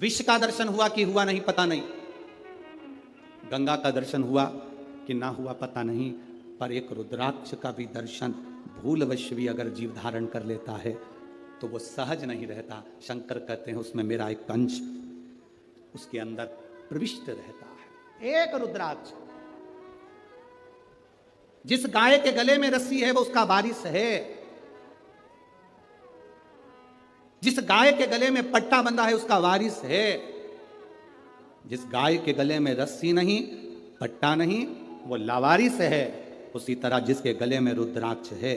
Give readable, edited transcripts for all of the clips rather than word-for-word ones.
विष का दर्शन हुआ कि हुआ नहीं पता नहीं, गंगा का दर्शन हुआ कि ना हुआ पता नहीं, पर एक रुद्राक्ष का भी दर्शन भूलवश भी अगर जीव धारण कर लेता है तो वो सहज नहीं रहता। शंकर कहते हैं उसमें मेरा एक अंश उसके अंदर प्रविष्ट रहता है। एक रुद्राक्ष, जिस गाय के गले में रस्सी है वो उसका वारिस है, जिस गाय के गले में पट्टा बंधा है उसका वारिस है। जिस गाय के गले में रस्सी नहीं, पट्टा नहीं, वो लावारिस है। उसी तरह जिसके गले में रुद्राक्ष है,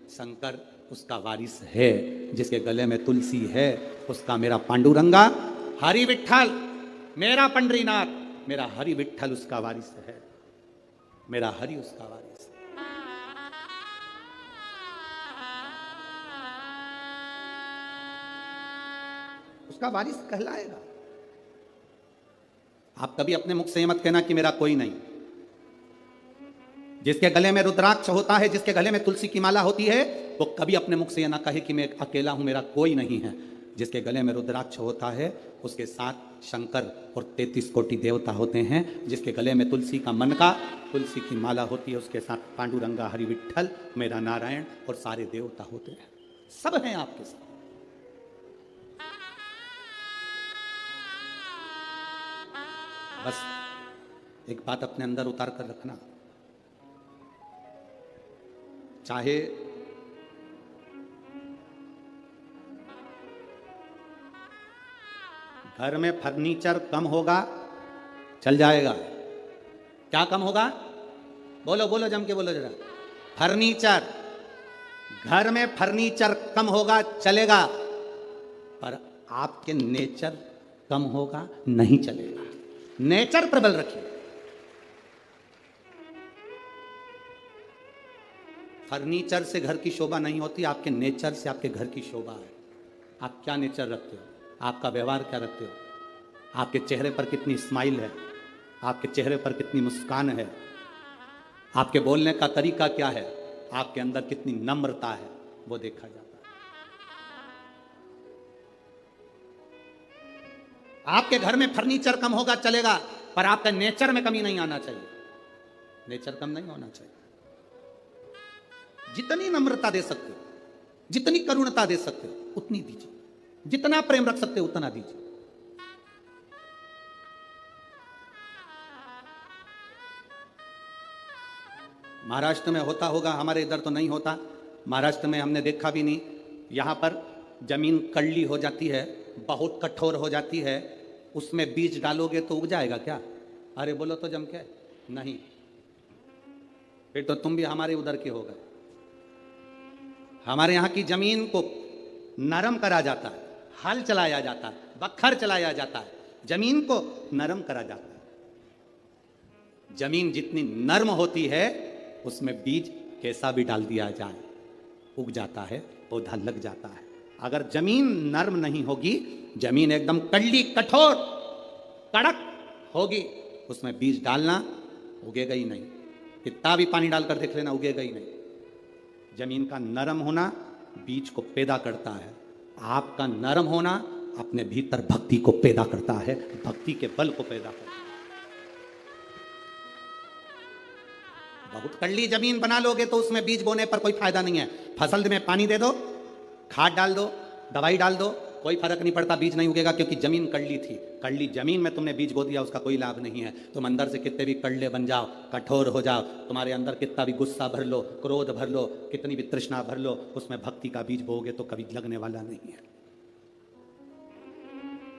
शंकर उसका वारिस है। जिसके गले में तुलसी है, उसका मेरा पांडुरंगा हरि विठ्ठल, मेरा पंडरीनाथ, मेरा हरि विठ्ठल उसका वारिस है, मेरा हरि उसका वारिस है। उसका वारिस कहलाएगा। आप कभी अपने मुख से ये मत कहना कि मेरा कोई नहीं। जिसके गले में रुद्राक्ष होता है, जिसके गले में तुलसी की माला होती है, वो कभी अपने मुख से यह ना कहे कि मैं अकेला हूं, मेरा कोई नहीं है। जिसके गले में रुद्राक्ष होता है उसके साथ शंकर और 33 कोटि देवता होते हैं। जिसके गले में तुलसी का मन का तुलसी की माला होती है उसके साथ पांडुरंगा हरि विठ्ठल, मेरा नारायण और सारे देवता होते हैं। सब हैं आपके साथ। बस एक बात अपने अंदर उतार कर रखना, चाहे घर में फर्नीचर कम होगा चल जाएगा। क्या कम होगा? बोलो बोलो, जम के बोलो जरा। फर्नीचर, घर में फर्नीचर कम होगा चलेगा, पर आपके नेचर कम होगा नहीं चलेगा। नेचर प्रबल रखिए। फर्नीचर से घर की शोभा नहीं होती, आपके नेचर से आपके घर की शोभा है। आप क्या नेचर रखते हो, आपका व्यवहार क्या रखते हो, आपके चेहरे पर कितनी स्माइल है, आपके चेहरे पर कितनी मुस्कान है, आपके बोलने का तरीका क्या है, आपके अंदर कितनी नम्रता है, वो देखा जाता है। आपके घर में फर्नीचर कम होगा चलेगा, पर आपका नेचर में कमी नहीं आना चाहिए। नेचर कम नहीं होना चाहिए। जितनी नम्रता दे सकते हो, जितनी करुणता दे सकते हो उतनी दीजिए, जितना प्रेम रख सकते हो उतना दीजिए। महाराष्ट्र में होता होगा, हमारे इधर तो नहीं होता। महाराष्ट्र में हमने देखा भी नहीं। यहां पर जमीन कड़ली हो जाती है, बहुत कठोर हो जाती है, उसमें बीज डालोगे तो उग जाएगा क्या? अरे बोलो तो जम के नहीं। फिर तो तुम भी हमारे उधर के हो गए। हमारे यहाँ की जमीन को नरम करा जाता है, हल चलाया जाता है, बखर चलाया जाता है, जमीन को नरम करा जाता है। जमीन जितनी नर्म होती है उसमें बीज कैसा भी डाल दिया जाए उग जाता है, पौधा लग जाता है। अगर जमीन नर्म नहीं होगी, जमीन एकदम कड़ली कठोर कड़क होगी, उसमें बीज डालना उगेगा ही नहीं। कितना भी पानी डालकर देख लेना, उगेगा ही नहीं। जमीन का नरम होना बीज को पैदा करता है। आपका नरम होना अपने भीतर भक्ति को पैदा करता है, भक्ति के बल को पैदा करता है। बहुत कड़ली जमीन बना लोगे तो उसमें बीज बोने पर कोई फायदा नहीं है। फसल में पानी दे दो, खाद डाल दो, दवाई डाल दो, कोई फर्क नहीं पड़ता, बीज नहीं उगेगा, क्योंकि जमीन कड़ली थी। कड़ली जमीन में तुमने बीज बो दिया, उसका कोई लाभ नहीं है। तुम अंदर से कितने भी कड़ले बन जाओ, कठोर हो जाओ, तुम्हारे अंदर कितना भी गुस्सा भर लो, क्रोध भर लो, कितनी भी तृष्णा भर लो, उसमें भक्ति का बीज बोओगे तो कभी लगने वाला नहीं है।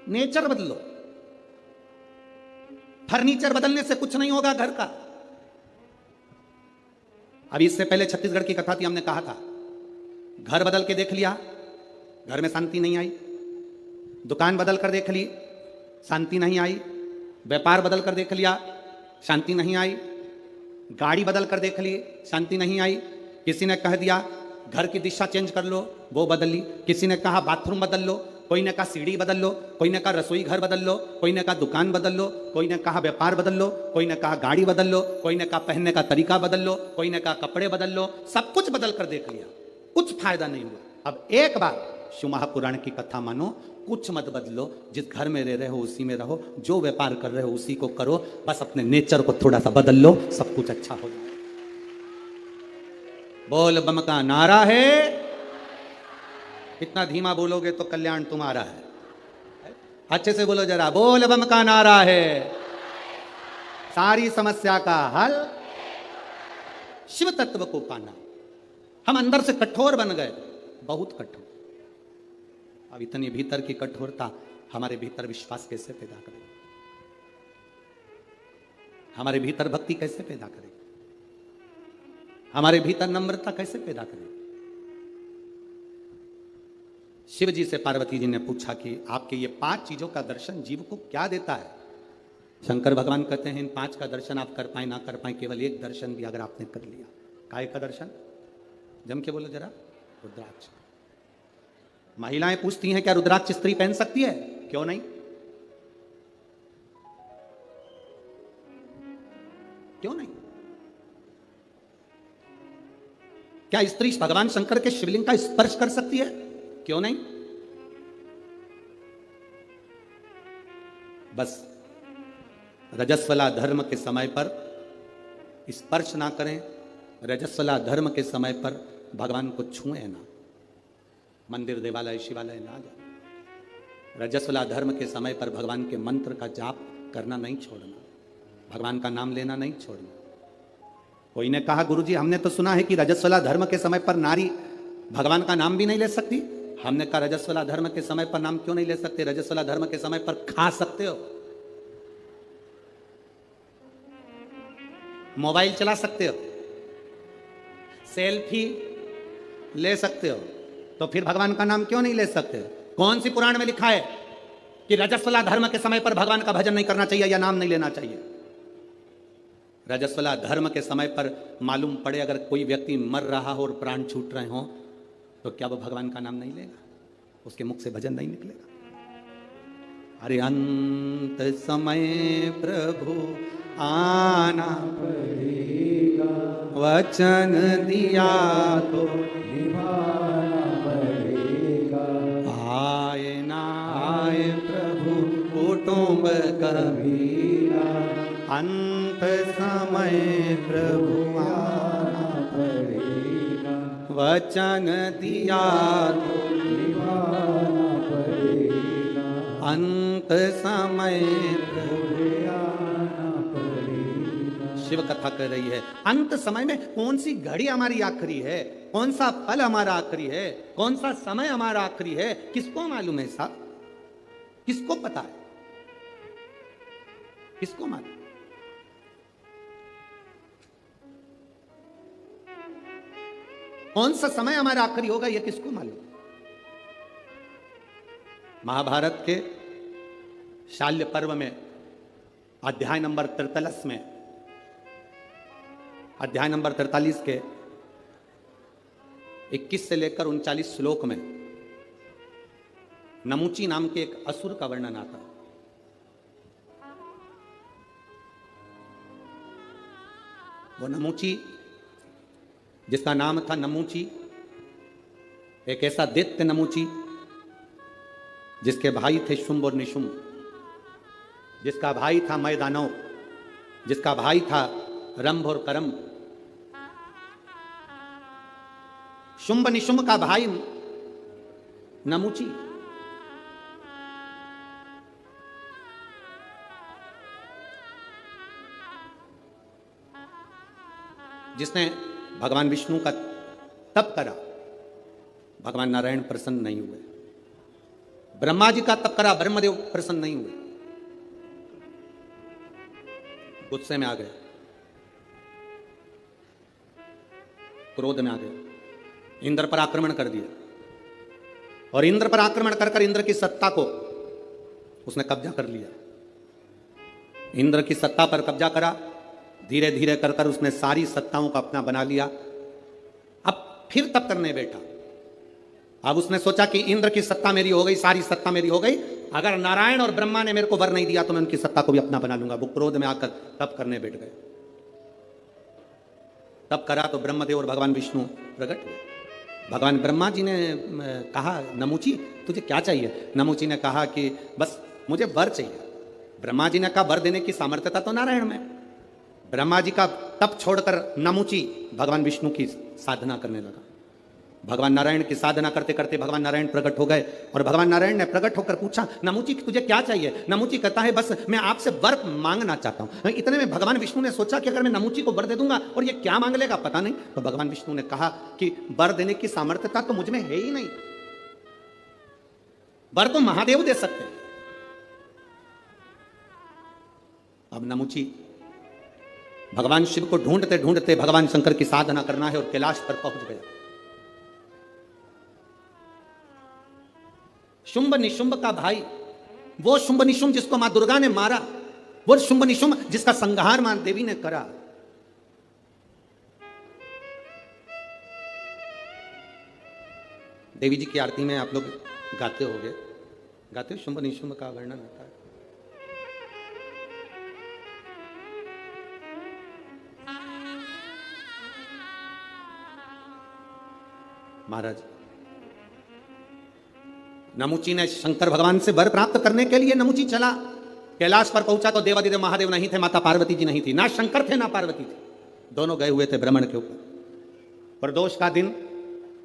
नेचर बदलो। फर्नीचर बदलने से कुछ नहीं होगा घर का। अभी इससे पहले छत्तीसगढ़ की कथा थी, हमने कहा था घर बदल के देख लिया, घर में शांति नहीं आई। दुकान बदल कर देख ली, शांति नहीं आई। व्यापार बदल कर देख लिया, शांति नहीं आई। गाड़ी बदल कर देख ली, शांति नहीं आई। किसी ने कह दिया घर की दिशा चेंज कर लो, वो बदल ली। किसी ने कहा बाथरूम बदल लो, कोई ने कहा सीढ़ी बदल लो, कोई ने कहा रसोई घर बदल लो, कोई ने कहा दुकान बदल लो, कोई ने कहा व्यापार बदल लो, कोई ने कहा गाड़ी बदल लो, कोई ने कहा पहनने का तरीका बदल लो, कोई ने कहा कपड़े बदल लो। सब कुछ बदल कर देख लिया, कुछ फायदा नहीं हुआ। अब एक बार शिव महापुराण की कथा मानो, कुछ मत बदलो, जिस घर में रह रहे हो उसी में रहो, जो व्यापार कर रहे हो उसी को करो, बस अपने नेचर को थोड़ा सा बदल लो, सब कुछ अच्छा हो जाए। बोल बम का नारा है, इतना धीमा बोलोगे तो कल्याण तुम्हारा है। अच्छे से बोलो जरा, बोल बम का नारा है, सारी समस्या का हल शिव तत्व को पाना। हम अंदर से कठोर बन गए, बहुत कठोर। अब इतनी भीतर की कठोरता हमारे भीतर विश्वास कैसे पैदा करे, हमारे भीतर भक्ति कैसे पैदा करे, हमारे भीतर नम्रता कैसे पैदा करे। शिव जी से पार्वती जी ने पूछा कि आपके ये 5 चीजों का दर्शन जीव को क्या देता है। शंकर भगवान कहते हैं इन 5 का दर्शन आप कर पाए ना कर पाए, केवल एक दर्शन भी अगर आपने कर लिया। काय का दर्शन? जम के बोलो जरा, रुद्राक्ष। महिलाएं पूछती हैं क्या रुद्राक्ष स्त्री पहन सकती है? क्यों नहीं, क्यों नहीं? क्या स्त्री भगवान शंकर के शिवलिंग का स्पर्श कर सकती है? क्यों नहीं? बस रजस्वला धर्म के समय पर स्पर्श ना करें, रजस्वला धर्म के समय पर भगवान को छुए ना, मंदिर देवालय शिवालय ना जाए। रजस्वला धर्म के समय पर भगवान के मंत्र का जाप करना नहीं छोड़ना, भगवान का नाम लेना नहीं छोड़ना। कोई ने कहा गुरुजी हमने तो सुना है कि रजस्वला धर्म के समय पर नारी भगवान का नाम भी नहीं ले सकती। हमने कहा रजस्वला धर्म के समय पर नाम क्यों नहीं ले सकते? रजस्वला धर्म के समय पर खा सकते हो, मोबाइल चला सकते हो, सेल्फी ले सकते हो, तो फिर भगवान का नाम क्यों नहीं ले सकते? कौन सी पुराण में लिखा है कि रजस्वला धर्म के समय पर भगवान का भजन नहीं करना चाहिए या नाम नहीं लेना चाहिए? रजस्वला धर्म के समय पर मालूम पड़े अगर कोई व्यक्ति मर रहा हो और प्राण छूट रहे हो, तो क्या वो भगवान का नाम नहीं लेगा? उसके मुख से भजन नहीं निकलेगा? अरे अंत समय प्रभु आना पड़ेगा, वचन दिया तो निभाना पड़ेगा। आए ना आए प्रभु कुटुंब कबीरा, अंत समय प्रभु आना पड़ेगा, वचन दिया तो निभाना पड़ेगा। अंत समय प्रभु आना पड़ेगा। शिव कथा कर रही है अंत समय में कौन सी घड़ी हमारी आखिरी है, कौन सा पल हमारा आखिरी है, कौन सा समय हमारा आखिरी है, किसको मालूम है साहब? किसको पता है? किसको मालूम? कौन सा समय हमारा आखिरी होगा यह किसको मालूम? महाभारत के शाल्य पर्व में अध्याय नंबर 43 में, अध्याय नंबर 43 के 21 से लेकर 39 श्लोक में नमूची नाम के एक असुर का वर्णन आता है। वो नमूची जिसका नाम था नमूची, एक ऐसा दैत्य नमूची जिसके भाई थे शुंभ और निशुंभ, जिसका भाई था मैदानव, जिसका भाई था रंभ और करम। शुंभ निशुंभ का भाई नमूची। जिसने भगवान विष्णु का तप करा, भगवान नारायण प्रसन्न नहीं हुए। ब्रह्मा जी का तप करा, ब्रह्मदेव प्रसन्न नहीं हुए, गुस्से में आ गए, क्रोध में आ गए, इंद्र पर आक्रमण कर दिया। और इंद्र पर आक्रमण कर इंद्र की सत्ता को उसने कब्जा कर लिया। इंद्र की सत्ता पर कब्जा करा, धीरे धीरे कर उसने सारी सत्ताओं को अपना बना लिया। अब फिर तप करने बैठा। अब उसने सोचा कि इंद्र की सत्ता मेरी हो गई, सारी सत्ता मेरी हो गई, अगर नारायण और ब्रह्मा ने मेरे को वर नहीं दिया तो मैं उनकी सत्ता को भी अपना बना लूंगा। वो क्रोध में आकर तप करने बैठ गए। तप करा तो ब्रह्मदेव और भगवान विष्णु प्रकट हुए। भगवान ब्रह्मा जी ने कहा, नमूची तुझे क्या चाहिए? नमूची ने कहा कि बस मुझे वर चाहिए। ब्रह्मा जी ने कहा, वर देने की सामर्थ्यता तो नारायण में। ब्रह्मा जी का तप छोड़कर नमूची भगवान विष्णु की साधना करने लगा। भगवान नारायण की साधना करते करते भगवान नारायण प्रकट हो गए और भगवान नारायण ने प्रकट होकर पूछा, नमूची तुझे क्या चाहिए? नमूची कहता है, बस मैं आपसे वर मांगना चाहता हूं। इतने में भगवान विष्णु ने सोचा कि अगर मैं नमूची को वर दे दूंगा और ये क्या मांग लेगा पता नहीं, तो भगवान विष्णु ने कहा कि वर देने की सामर्थ्यता तो मुझ में है ही नहीं, वर तो महादेव दे सकते हैं। अब नमूची भगवान शिव को ढूंढते ढूंढते भगवान शंकर की साधना करना है और कैलाश पर पहुंच गया। शुंभ निशुंभ का भाई, वो शुंभ निशुंभ जिसको मां दुर्गा ने मारा, वो शुंभ निशुंभ जिसका संहार मां देवी ने करा। देवी जी की आरती में आप लोग गाते होंगे, गाते हो, शुंभ निशुंभ का वर्णन होता है। महाराज नमूची ने शंकर भगवान से वर प्राप्त करने के लिए नमूची चला, कैलाश पर पहुंचा तो देवादिदेव महादेव नहीं थे, माता पार्वती जी नहीं थी, ना शंकर थे ना पार्वती थे, दोनों गए हुए थे भ्रमण के ऊपर। प्रदोष का दिन,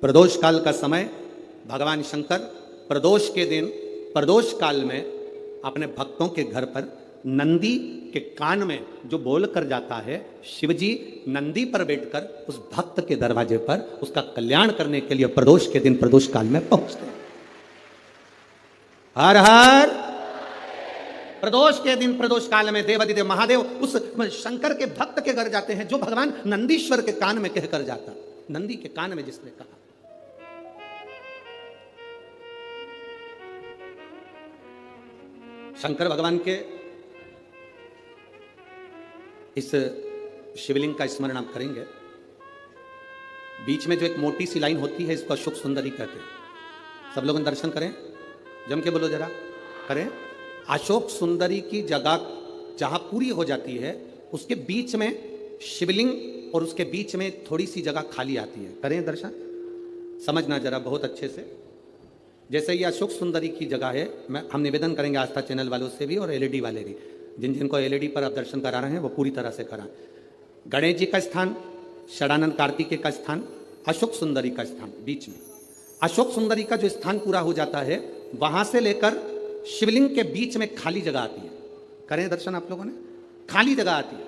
प्रदोष काल का समय, भगवान शंकर प्रदोष के दिन, प्रदोष काल में अपने भक्तों के घर पर नंदी के कान में जो बोल कर जाता है, शिवजी नंदी पर बैठकर उस भक्त के दरवाजे पर उसका कल्याण करने के लिए प्रदोष के दिन प्रदोष काल में पहुंचते हैं। हर हर प्रदोष के दिन प्रदोष काल में देवादिदेव महादेव उस शंकर के भक्त के घर जाते हैं जो भगवान नंदीश्वर के कान में कहकर जाता, नंदी के कान में जिसने कहा। शंकर भगवान के इस शिवलिंग का स्मरण आप करेंगे। बीच में जो एक मोटी सी लाइन होती है इसको अशोक सुंदरी कहते हैं। सब लोग दर्शन करें, जम के बोलो जरा, करें। अशोक सुंदरी की जगह जहां पूरी हो जाती है उसके बीच में शिवलिंग और उसके बीच में थोड़ी सी जगह खाली आती है। करें दर्शन, समझना जरा बहुत अच्छे से। जैसे ये अशोक सुंदरी की जगह है, हम निवेदन करेंगे आस्था चैनल वालों से भी और एलईडी वाले भी, जिन जिनको एलईडी पर आप दर्शन करा रहे हैं वो पूरी तरह से कराएं। गणेश जी का स्थान, षडानंद कार्तिकेय का स्थान, अशोक सुंदरी का स्थान बीच में। अशोक सुंदरी का जो स्थान पूरा हो जाता है वहां से लेकर शिवलिंग के बीच में खाली जगह आती है। करें दर्शन आप लोगों ने, खाली जगह आती है।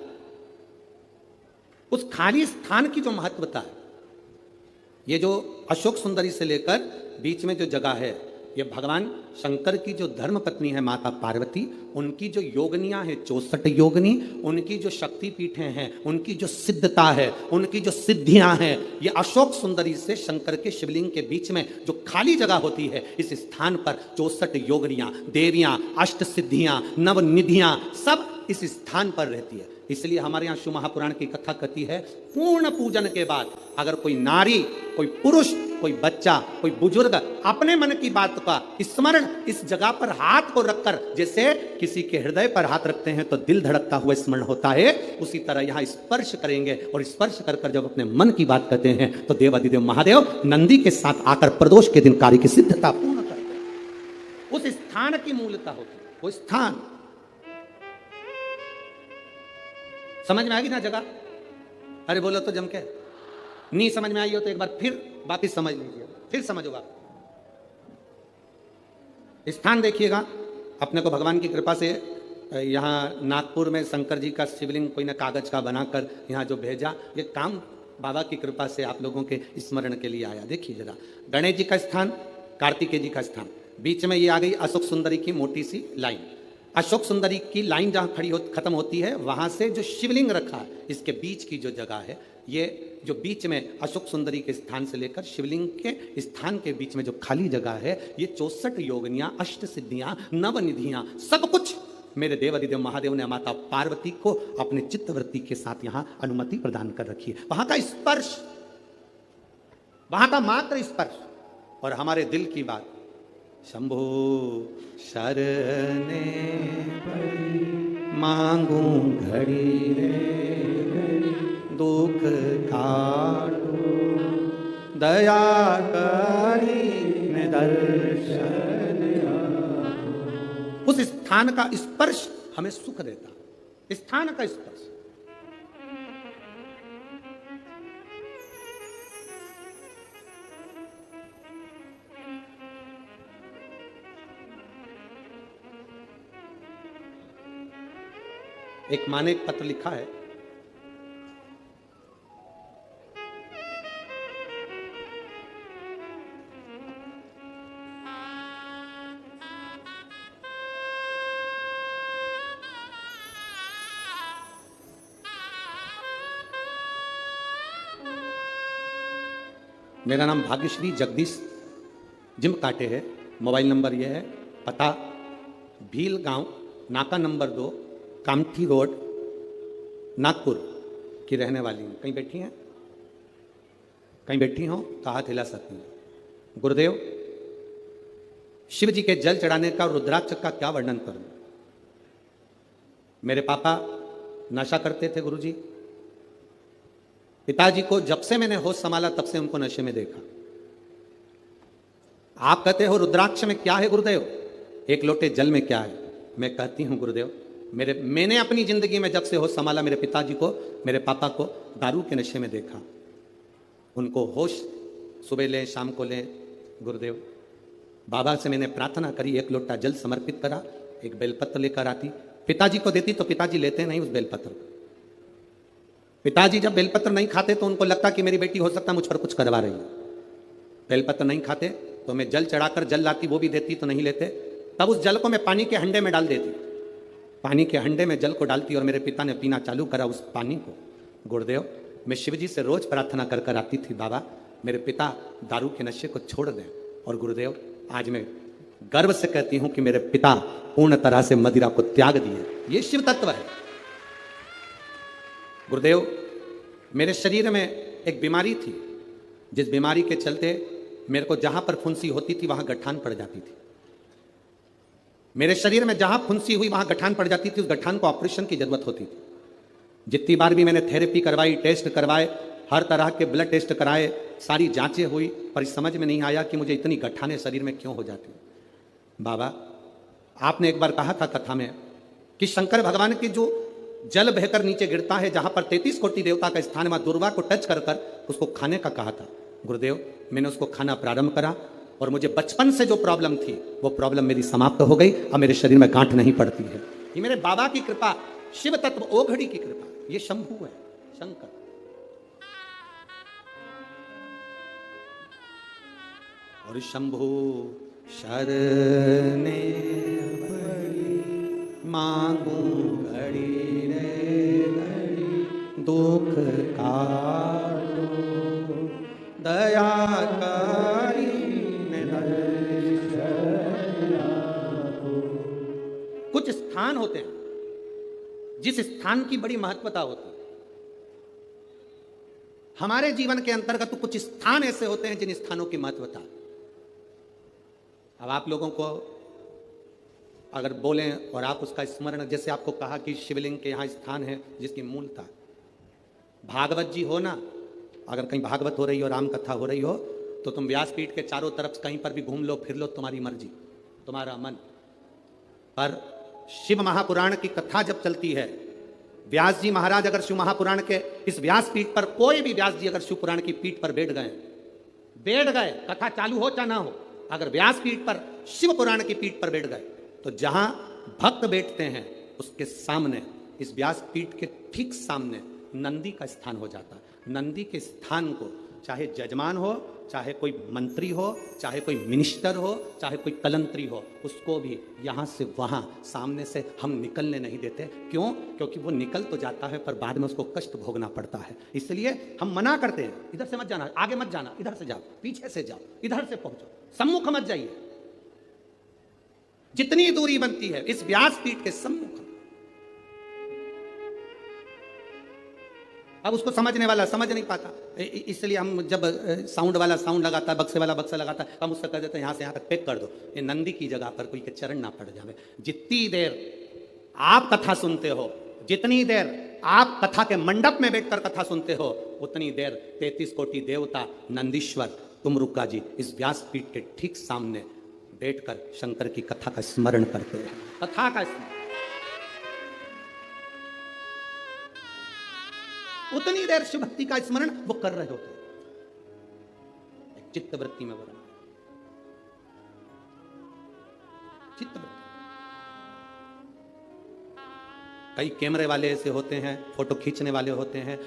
उस खाली स्थान की जो महत्वता है, ये जो अशोक सुंदरी से लेकर बीच में जो जगह है, ये भगवान शंकर की जो धर्म पत्नी है माता पार्वती, उनकी जो योगनियां हैं 64 योगनी, उनकी जो शक्ति पीठें हैं, उनकी जो सिद्धता है, उनकी जो सिद्धियां हैं, ये अशोक सुंदरी से शंकर के शिवलिंग के बीच में जो खाली जगह होती है, इस स्थान पर 64 योगनियां, देवियां, अष्ट सिद्धियां, नवनिधियां सब इस स्थान पर रहती है। इसलिए हमारे यहाँ शिव महापुराण की कथा कहती है, पूर्ण पूजन के बाद अगर कोई नारी, कोई पुरुष, कोई बच्चा, कोई बुजुर्ग अपने मन की बात का स्मरण इस जगह पर हाथ को रखकर, जैसे किसी के हृदय पर हाथ रखते हैं तो दिल धड़कता हुआ स्मरण होता है, उसी तरह यहाँ स्पर्श करेंगे और स्पर्श कर कर जब अपने मन की बात कहते हैं तो देवादिदेव महादेव नंदी के साथ आकर प्रदोष के दिन कार्य की सिद्धता पूर्ण करते हैं। उस स्थान की मूलता होती है, वो स्थान समझ में आएगी ना जगह? अरे बोलो तो जम के, नहीं समझ में आई हो तो एक बार फिर वापिस समझ लीजिए, फिर समझोगा। स्थान देखिएगा, अपने को भगवान की कृपा से यहाँ नागपुर में शंकर जी का शिवलिंग कोई ना कागज का बनाकर यहाँ जो भेजा, ये काम बाबा की कृपा से आप लोगों के स्मरण के लिए आया। देखिए जरा, गणेश जी का स्थान, कार्तिकेय जी का स्थान, बीच में ये आ गई अशोक सुंदरी की मोटी सी लाइन। अशोक सुंदरी की लाइन जहां खत्म होती है, वहां से जो शिवलिंग रखा है, इसके बीच की जो जगह है, ये जो बीच में अशोक सुंदरी के स्थान से लेकर शिवलिंग के स्थान के बीच में जो खाली जगह है, ये 64 योगनियां, अष्ट सिद्धियां, नवनिधियां, सब कुछ मेरे देवादिदेव महादेव ने माता पार्वती को अपने चित्तवृत्ति के साथ यहां अनुमति प्रदान कर रखी है। वहां का स्पर्श, वहां का मात्र स्पर्श और हमारे दिल की बात, शंभो शरणे पड़ी मांगू घड़ी रे घड़ी, दुख काटो दया करीने दर्शन। उस स्थान का स्पर्श हमें सुख देता, स्थान का स्पर्श। एक माँ ने एक पत्र लिखा है, मेरा नाम भाग्यश्री जगदीश जिम काटे है, मोबाइल नंबर यह है, पता भील गांव, नाका नंबर 2, कामठी रोड, नागपुर की रहने वाली हूँ। कहीं बैठी हैं? कहीं बैठी हो तो हाथ हिला सकती हैं। गुरुदेव, शिव जी के जल चढ़ाने का और रुद्राक्ष का क्या वर्णन करूं? मेरे पापा नशा करते थे गुरुजी। पिताजी को जब से मैंने होश संभाला तब से उनको नशे में देखा। आप कहते हो रुद्राक्ष में क्या है गुरुदेव, एक लोटे जल में क्या है? मैं कहती हूं गुरुदेव, मैंने अपनी जिंदगी में जब से होश संभाला मेरे पिताजी को, मेरे पापा को दारू के नशे में देखा। उनको होश सुबह लें शाम को लें। गुरुदेव, बाबा से मैंने प्रार्थना करी, एक लोटा जल समर्पित करा, एक बेलपत्र लेकर आती, पिताजी को देती तो पिताजी लेते नहीं उस बेलपत्र को। पिताजी जब बेलपत्र नहीं खाते तो उनको लगता कि मेरी बेटी हो सकता मुझ पर कुछ करवा रही है। बेलपत्र नहीं खाते तो मैं जल चढ़ाकर जल लाती, वो भी देती तो नहीं लेते। तब उस जल को मैं पानी के हंडे में डाल देती, पानी के हंडे में जल को डालती और मेरे पिता ने पीना चालू करा उस पानी को। गुरुदेव, मैं शिव जी से रोज प्रार्थना कर कर आती थी, बाबा मेरे पिता दारू के नशे को छोड़ दें। और गुरुदेव, आज मैं गर्व से कहती हूं कि मेरे पिता पूर्ण तरह से मदिरा को त्याग दिए। ये शिव तत्व है। गुरुदेव, मेरे शरीर में एक बीमारी थी, जिस बीमारी के चलते मेरे को जहां पर फुंसी होती थी वहां गठान पड़ जाती थी। मेरे शरीर में जहां फुंसी हुई वहां गठान पड़ जाती थी, उस गठान को ऑपरेशन की जरूरत होती थी। जितनी बार भी मैंने थेरेपी करवाई, टेस्ट करवाए, हर तरह के ब्लड टेस्ट कराए, सारी जांचें हुई, पर समझ में नहीं आया कि मुझे इतनी गठाने शरीर में क्यों हो जाती। बाबा, आपने एक बार कहा था कथा में कि शंकर भगवान की जो जल बहकर नीचे गिरता है, जहां पर 33 कोटि देवता का स्थान, वहां दुर्वा को टच कर कर उसको खाने का कहा था। गुरुदेव, मैंने उसको खाना प्रारंभ करा और मुझे बचपन से जो प्रॉब्लम थी वो प्रॉब्लम मेरी समाप्त हो गई। अब मेरे शरीर में गांठ नहीं पड़ती है। ये मेरे बाबा की कृपा, शिव तत्व ओघड़ी की कृपा। ये शंभु है, शंकर। और शंभु शरणे मांगू घड़ी रे घड़ी, दुख काटो दया करी दर्शन। कुछ स्थान होते हैं जिस स्थान की बड़ी महत्वता होती है। हमारे जीवन के अंतर्गत तो कुछ स्थान ऐसे होते हैं जिन स्थानों की महत्वता। अब आप लोगों को अगर बोलें और आप उसका स्मरण, जैसे आपको कहा कि शिवलिंग के यहाँ स्थान है जिसकी मूलता, भागवत जी हो ना, अगर कहीं भागवत हो रही हो, राम कथा हो रही हो, तो तुम व्यासपीठ के चारों तरफ कहीं पर भी घूम लो, फिर लो, तुम्हारी मर्जी, तुम्हारा मन। पर शिव महापुराण की कथा जब चलती है, व्यास जी महाराज अगर शिव महापुराण के इस व्यासपीठ पर, कोई भी व्यास जी अगर शिव पुराण की पीठ पर बैठ गए, कथा चालू हो चाहे ना हो, अगर व्यासपीठ पर शिव पुराण की पीठ पर बैठ गए, तो जहां भक्त बैठते हैं उसके सामने, इस व्यासपीठ के ठीक सामने नंदी का स्थान हो जाता है। नंदी के स्थान को चाहे जजमान हो, चाहे कोई मंत्री हो, चाहे कोई मिनिस्टर हो, चाहे कोई कलंत्री हो, उसको भी यहाँ से वहाँ सामने से हम निकलने नहीं देते। क्यों? क्योंकि वो निकल तो जाता है पर बाद में उसको कष्ट भोगना पड़ता है। इसलिए हम मना करते हैं, इधर से मत जाना, आगे मत जाना, इधर से जाओ, पीछे से जाओ, इधर से पहुंचो, सम्मुख मत जाइए। जितनी दूरी बनती है इस व्यासपीठ के सम्मुख। अब उसको समझने वाला समझ नहीं पाता, इसलिए हम जब साउंड वाला साउंड लगाता है, बक्से वाला बक्सा लगाता है, हम उससे कह देते हैं यहाँ से यहाँ तक पैक कर दो, ये नंदी की जगह पर कोई के चरण ना पड़ जावे। जितनी देर आप कथा सुनते हो, जितनी देर आप कथा के मंडप में बैठकर कथा सुनते हो, उतनी देर 33 कोटि देवता नंदीश्वर तुमरुका जी इस व्यासपीठ के ठीक सामने बैठकर शंकर की कथा का स्मरण करते हैं। कथा का स्मरण उतनी देर शिव भक्ति का स्मरण वो कर रहे होते, चित्त वृत्ति में वो रहना, चित्त वृत्ति। कई कैमरे वाले ऐसे होते हैं, फोटो खींचने वाले होते हैं,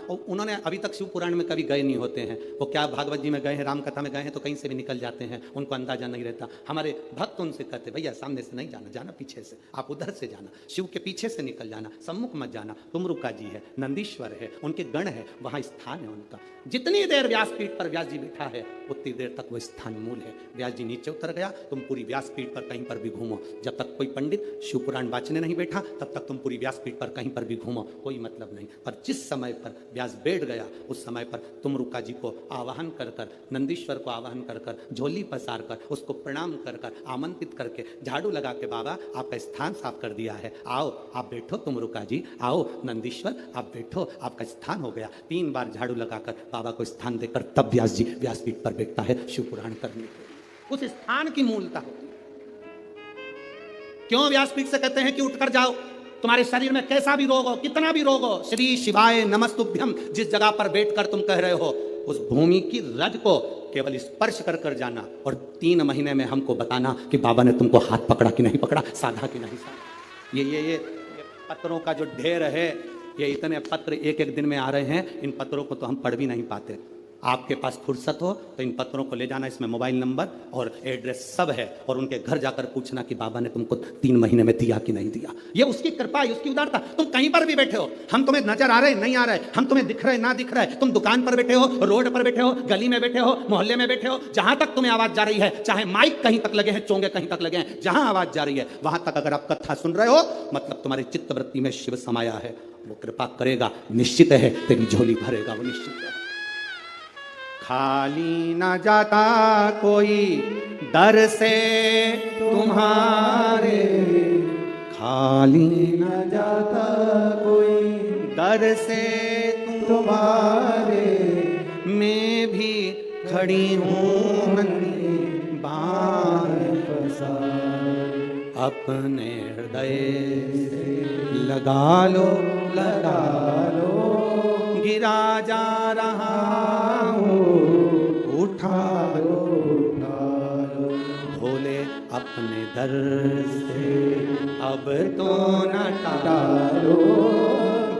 उन्होंने अभी तक शिव पुराण में कभी गए नहीं होते हैं। वो क्या भागवत जी में गए हैं, राम कथा में गए हैं, तो कहीं से भी निकल जाते हैं, उनको अंदाजा नहीं रहता। हमारे भक्त उनसे कहते भैया सामने से नहीं जाना, जाना पीछे से, आप उधर से जाना, शिव के पीछे से निकल जाना, सम्मुख मत जाना। तुमरुका जी है, नंदीश्वर है, उनके गण है, वहां स्थान है उनका। जितनी देर व्यासपीठ पर व्यास जी बैठा है उतनी देर तक वो स्थान मूल है। व्यास जी नीचे उतर गया, तुम पूरी व्यासपीठ पर कहीं पर भी घूमो। जब तक कोई पंडित शिव पुराण वाचने नहीं बैठा तब तक तुम पूरी व्यासपीठ पर कहीं पर भी घूमो, कोई मतलब नहीं। पर जिस समय पर व्यास बैठ गया उस समय पर तुमरुका जी को आवाहन कर कर, नंदीश्वर को आवाहन कर कर, झोली पसार कर, उसको प्रणाम कर कर, आमंत्रित करके, झाड़ू लगा के, बाबा आपका स्थान साफ कर दिया है, आओ आप बैठो तुमरुका जी, आओ नंदीश्वर आप बैठो, आपका स्थान हो गया। 3 बार झाड़ू लगाकर बाबा को स्थान देकर तब व्यास जी व्यासपीठ पर बैठता है शिव पुराण करने के। उस स्थान की मूलता होती है। क्यों व्यासपीठ से कहते हैं कि उठकर जाओ, तुम्हारे शरीर में कैसा भी रोग हो, कितना भी रोग हो, श्री शिवाय नमस्तुभ्यम, जिस जगह पर बैठकर तुम कह रहे हो उस भूमि की रज को केवल स्पर्श कर कर जाना और 3 महीने में हमको बताना कि बाबा ने तुमको हाथ पकड़ा कि नहीं पकड़ा, साधा कि नहीं साधा। ये पत्रों का जो ढेर है, ये इतने पत्र एक एक दिन में आ रहे हैं, इन पत्रों को तो हम पढ़ भी नहीं पाते। आपके पास फुर्सत हो तो इन पत्रों को ले जाना, इसमें मोबाइल नंबर और एड्रेस सब है, और उनके घर जाकर पूछना कि बाबा ने तुमको 3 महीने में दिया कि नहीं दिया। ये उसकी कृपा है, उसकी उदारता। तुम कहीं पर भी बैठे हो, हम तुम्हें नजर आ रहे नहीं आ रहे, हम तुम्हें दिख रहे ना दिख रहे, तुम दुकान पर बैठे हो, रोड पर बैठे हो, गली में बैठे हो, मोहल्ले में बैठे हो, जहां तक तुम्हें आवाज जा रही है, चाहे माइक कहीं तक लगे हैं, चोंगे कहीं तक लगे हैं, जहां आवाज जा रही है वहां तक अगर आप कथा सुन रहे हो, मतलब तुम्हारी चित्त वृत्ति में शिव समाया है। वो कृपा करेगा, निश्चित है, तेरी झोली भरेगा, वो निश्चित है। खाली न जाता कोई दर से तुम्हारे, खाली न जाता कोई दर से तुम्हारे, मैं भी खड़ी हूँ नंदी बाण पसार, अपने हृदय से लगा लो, गिरा जा रहा उठा लो, भोले अपने दर से अब तो न टालो,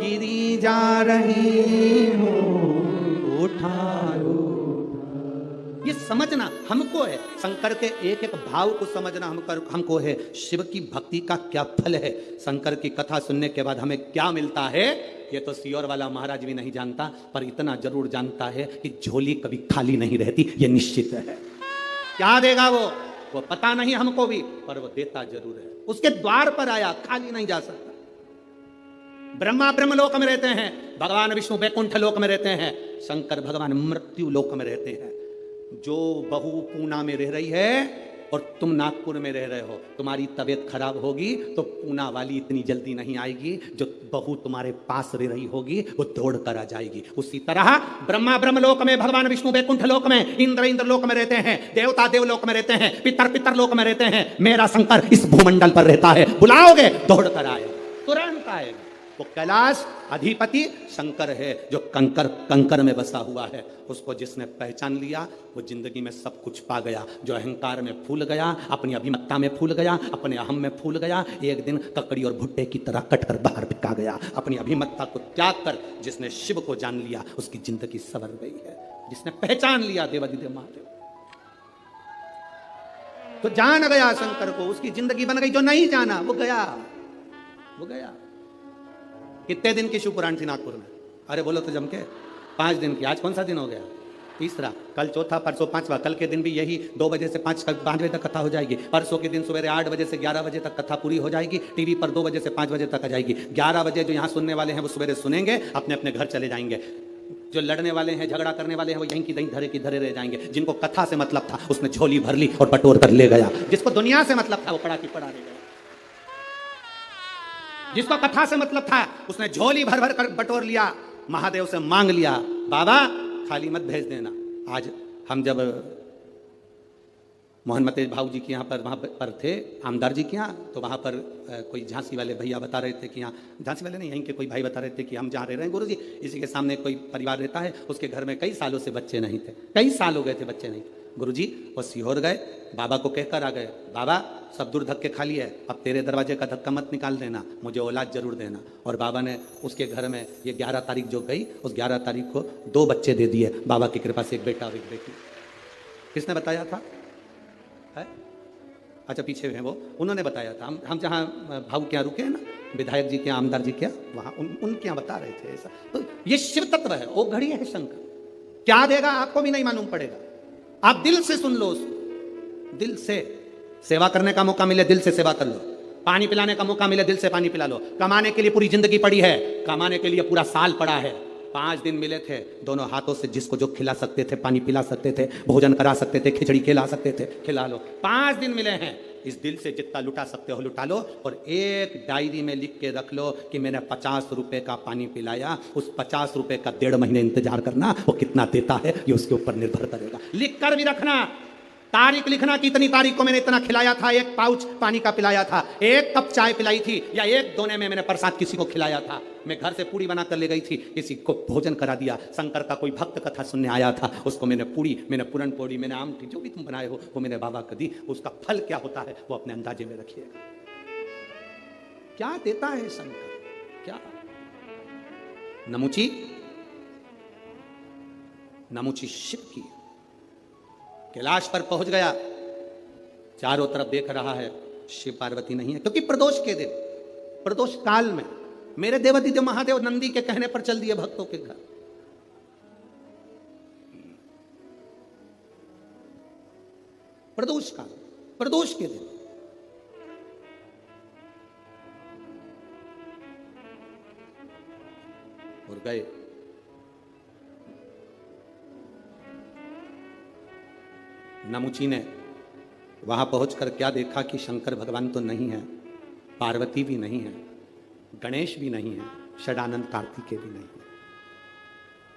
गिरी जा रही हूँ उठा लो। ये समझना हमको है, शंकर के एक एक भाव को समझना हमको है। शिव की भक्ति का क्या फल है, शंकर की कथा सुनने के बाद हमें क्या मिलता है, ये तो सियोर वाला महाराज भी नहीं जानता, पर इतना जरूर जानता है कि झोली कभी खाली नहीं रहती, ये निश्चित है। क्या देगा वो पता नहीं हमको भी, पर वो देता जरूर है। उसके द्वार पर आया, खाली नहीं जा सकता। ब्रह्मा ब्रह्मलोक में रहते हैं, भगवान विष्णु वैकुंठ लोक में रहते हैं, शंकर भगवान मृत्यु लोक में रहते हैं। जो बहू पूना में रह रही है और तुम नागपुर में रह रहे हो, तुम्हारी तबीयत खराब होगी तो पूना वाली इतनी जल्दी नहीं आएगी, जो बहू तुम्हारे पास रह रही होगी वो दौड़ कर आ जाएगी। उसी तरह ब्रह्मा ब्रह्मलोक में, भगवान विष्णु वैकुंठ लोक में, इंद्र इंद्र लोक में रहते हैं, देवता देवलोक में रहते हैं, पितर पितर लोक में रहते हैं, मेरा शंकर इस भूमंडल पर रहता है। बुलाओगे दौड़ कर आएगा, तुरंत आएगा। वो कैलाश अधिपति शंकर है, जो कंकर में बसा हुआ है। उसको जिसने पहचान लिया वो जिंदगी में सब कुछ पा गया। जो अहंकार में फूल गया, अपनी अभिमत्ता में फूल गया, अपने अहम में फूल गया, एक दिन ककड़ी और भुट्टे की तरह कटकर बाहर फेंका गया। अपनी अभिमत्ता को त्याग कर जिसने शिव को जान लिया उसकी जिंदगी संवर गई है। जिसने पहचान लिया देवादिदेव महादेव तो जान गया शंकर को, उसकी जिंदगी बन गई। जो नहीं जाना वो गया, वो गया। कितने दिन की शिव पुराण थी नागपुर में? अरे बोलो तो जम के 5 दिन की। आज कौन सा दिन हो गया? तीसरा। कल चौथा, परसों पांचवा। कल के दिन भी यही 2 बजे से 5 बजे तक कथा हो जाएगी। परसों के दिन सवेरे 8 बजे से 11 बजे तक कथा पूरी हो जाएगी। टीवी पर 2 बजे से 5 बजे तक आ जाएगी। 11 बजे जो यहाँ सुनने वाले हैं वो सवेरे सुनेंगे, अपने अपने घर चले जाएंगे। जो लड़ने वाले हैं, झगड़ा करने वाले हैं, वो यहीं की धरे की धरे रह जाएंगे। जिनको कथा से मतलब था उसने झोली भर ली और बटोर कर ले गया। जिसको दुनिया से मतलब था वो पड़ा की पड़ा रह गया। जिसको कथा से मतलब था उसने झोली भर भर कर बटोर लिया, महादेव से मांग लिया, बाबा खाली मत भेज देना। आज हम जब मोहन मतेज भाऊ जी के यहाँ पर वहाँ पर थे, आमदार जी के यहाँ, तो वहाँ पर कोई झांसी वाले भैया बता रहे थे कि यहाँ, झांसी वाले नहीं, यहीं के कोई भाई बता रहे थे कि हम जहाँ रह रहे हैं गुरुजी, इसी के सामने कोई परिवार रहता है, उसके घर में कई सालों से बच्चे नहीं थे, कई साल हो गए थे बच्चे नहीं थे। गुरुजी वो सीहोर गए, बाबा को कहकर आ गए, बाबा सब दूर धक्के खाली है, अब तेरे दरवाजे का धक्का मत निकाल देना, मुझे औलाद जरूर देना। और बाबा ने उसके घर में ये 11 तारीख जो गई, उस 11 तारीख को 2 बच्चे दे दिए, बाबा की कृपा से, एक बेटा और एक बेटी। किसने बताया था? है? अच्छा पीछे हैं वो, उन्होंने बताया था। हम जहाँ भाऊ के यहाँ रुके हैं ना, विधायक जी के, आमदार जी के, वहाँ उनके यहाँ बता रहे थे ऐसा। तो ये शिव तत्व है, वो घड़ी है शंकर। क्या देगा आपको भी नहीं मालूम पड़ेगा, आप दिल से सुन लो उसको, दिल से। सेवा करने का मौका मिले दिल से सेवा कर लो, पानी पिलाने का मौका मिले दिल से पानी पिला लो। कमाने के लिए पूरी जिंदगी पड़ी है, कमाने के लिए पूरा साल पड़ा है, 5 दिन मिले थे, दोनों हाथों से जिसको जो खिला सकते थे, पानी पिला सकते थे, भोजन करा सकते थे, खिचड़ी खिला सकते थे, खिला लो। 5 दिन मिले हैं, इस दिल से जितना लुटा सकते हो लुटा लो, और एक डायरी में लिख के रख लो कि मैंने 50 रुपए का पानी पिलाया। उस 50 रुपए का 1.5 महीने इंतजार करना, वो कितना देता है ये उसके ऊपर निर्भर करेगा। लिख कर भी रखना, तारीख लिखना कि इतनी तारीख को मैंने इतना खिलाया था, 1 पाउच पानी का पिलाया था, 1 कप चाय पिलाई थी, या 1 दोने में मैंने प्रसाद किसी को खिलाया था, मैं घर से पूरी बना कर ले गई थी, किसी को भोजन करा दिया, शंकर का कोई भक्त कथा सुनने आया था, उसको मैंने पूरी, मैंने पूरन पोड़ी, मैंने आमटी, जो भी तुम बनाए हो वो मैंने बाबा को दी। उसका फल क्या होता है वो अपने अंदाजे में रखिएगा। क्या देता है शंकर, क्या? नमुची, नमुची शिव की। कैलाश पर पहुंच गया, चारों तरफ देख रहा है, शिव पार्वती नहीं है, क्योंकि प्रदोष के दिन, प्रदोष काल में मेरे देवादिदेव महादेव नंदी के कहने पर चल दिए भक्तों के घर। प्रदोष काल, प्रदोष के दिन और गए। नमुची ने वहां पहुंचकर क्या देखा कि शंकर भगवान तो नहीं है, पार्वती भी नहीं है, गणेश भी नहीं है, षडानंद कार्तिकेय भी नहीं है।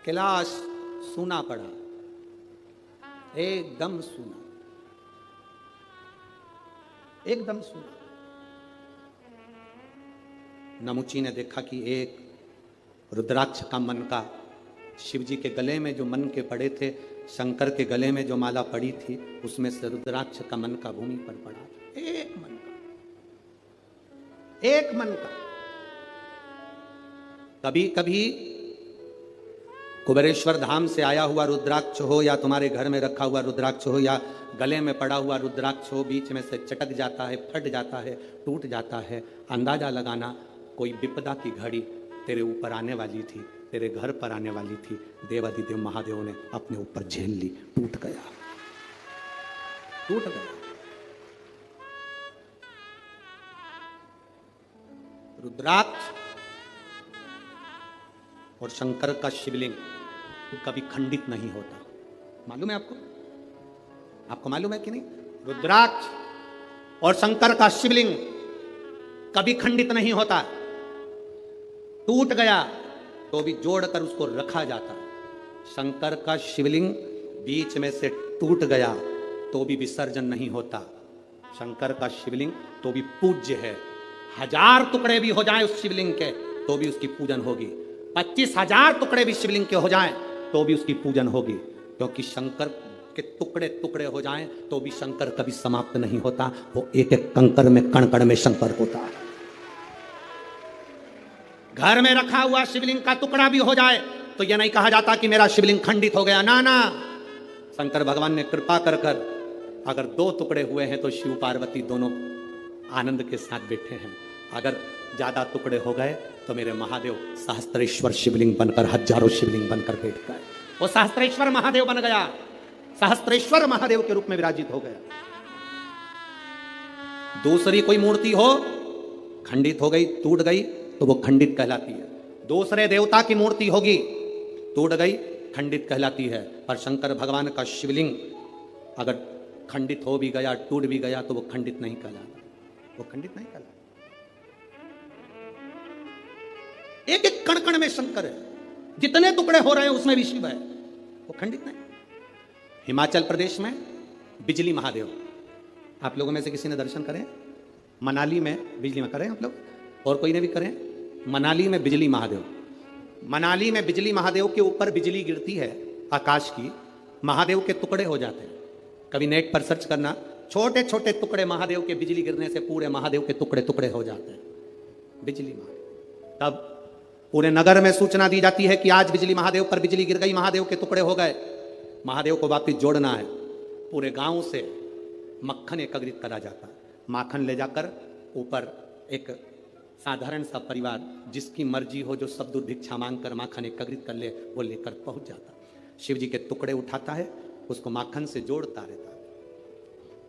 कैलाश सूना पड़ा, एकदम सूना, एकदम सूना। नमुची ने देखा कि एक रुद्राक्ष का मन का, शिव जी के गले में जो मन के पड़े थे, शंकर के गले में जो माला पड़ी थी, उसमें से रुद्राक्ष का मन का भूमि पर पड़ा। एक मन का, एक मन का। कभी कभी कुबेरेश्वर धाम से आया हुआ रुद्राक्ष हो, या तुम्हारे घर में रखा हुआ रुद्राक्ष हो, या गले में पड़ा हुआ रुद्राक्ष हो, बीच में से चटक जाता है, फट जाता है, टूट जाता है, अंदाजा लगाना कोई विपदा की घड़ी तेरे ऊपर आने वाली थी, तेरे घर पर आने वाली थी, देवादिदेव महादेव ने अपने ऊपर झेल ली, टूट गया, टूट गया। रुद्राक्ष और शंकर का शिवलिंग कभी खंडित नहीं होता, मालूम है आपको? आपको मालूम है कि नहीं? रुद्राक्ष और शंकर का शिवलिंग कभी खंडित नहीं होता। टूट गया तो भी जोड़कर उसको रखा जाता। शंकर का शिवलिंग बीच में से टूट गया तो भी विसर्जन नहीं होता। शंकर का शिवलिंग तो भी पूज्य है, 1000 टुकड़े भी हो जाएं उस शिवलिंग के तो भी उसकी पूजन होगी, 25,000 टुकड़े भी शिवलिंग के हो जाएं तो भी उसकी पूजन होगी, क्योंकि शंकर के टुकड़े टुकड़े हो जाएं तो भी शंकर कभी समाप्त नहीं होता, वो एक एक कंकर में, कण कण में शंकर होता है। घर में रखा हुआ शिवलिंग का टुकड़ा भी हो जाए तो यह नहीं कहा जाता कि मेरा शिवलिंग खंडित हो गया, ना ना, शंकर भगवान ने कृपा कर कर अगर 2 टुकड़े हुए हैं तो शिव पार्वती दोनों आनंद के साथ बैठे हैं, अगर ज्यादा टुकड़े हो गए तो मेरे महादेव सहस्त्रेश्वर शिवलिंग बनकर, हजारों शिवलिंग बनकर बैठ गए। वो सहस्त्रेश्वर महादेव बन गया, सहस्त्रेश्वर महादेव के रूप में विराजित हो गया। दूसरी कोई मूर्ति हो खंडित हो गई, टूट गई तो वो खंडित कहलाती है। दूसरे देवता की मूर्ति होगी, टूट गई, खंडित कहलाती है। पर शंकर भगवान का शिवलिंग अगर खंडित हो भी गया, टूट भी गया तो वो खंडित नहीं कहलाता, वो खंडित नहीं कहलाता। एक एक कण कण में शंकर है, जितने टुकड़े हो रहे हैं उसमें भी शिव है, वो खंडित नहीं। हिमाचल प्रदेश में बिजली महादेव, आप लोगों में से किसी ने दर्शन करें? मनाली में बिजली में करें आप लोग, और कोई ने भी करें? मनाली में बिजली महादेव, मनाली में बिजली महादेव के ऊपर बिजली गिरती है आकाश की, महादेव के टुकड़े हो जाते हैं। कभी नेट पर सर्च करना, छोटे छोटे टुकड़े महादेव के बिजली गिरने से पूरे महादेव के टुकड़े टुकड़े हो जाते हैं, बिजली महादेव। तब पूरे नगर में सूचना दी जाती है कि आज बिजली महादेव पर बिजली गिर गई, महादेव के टुकड़े हो गए, महादेव को वापिस जोड़ना है। पूरे गांव से मक्खन एकत्रित करा जाता है, माखन ले जाकर ऊपर एक साधारण सा परिवार जिसकी मर्जी हो, जो सब दूध भिक्षा मांग कर माखन एकत्रित कर ले, वो लेकर पहुंच जाता। शिव जी के टुकड़े उठाता है, उसको माखन से जोड़ता रहता है,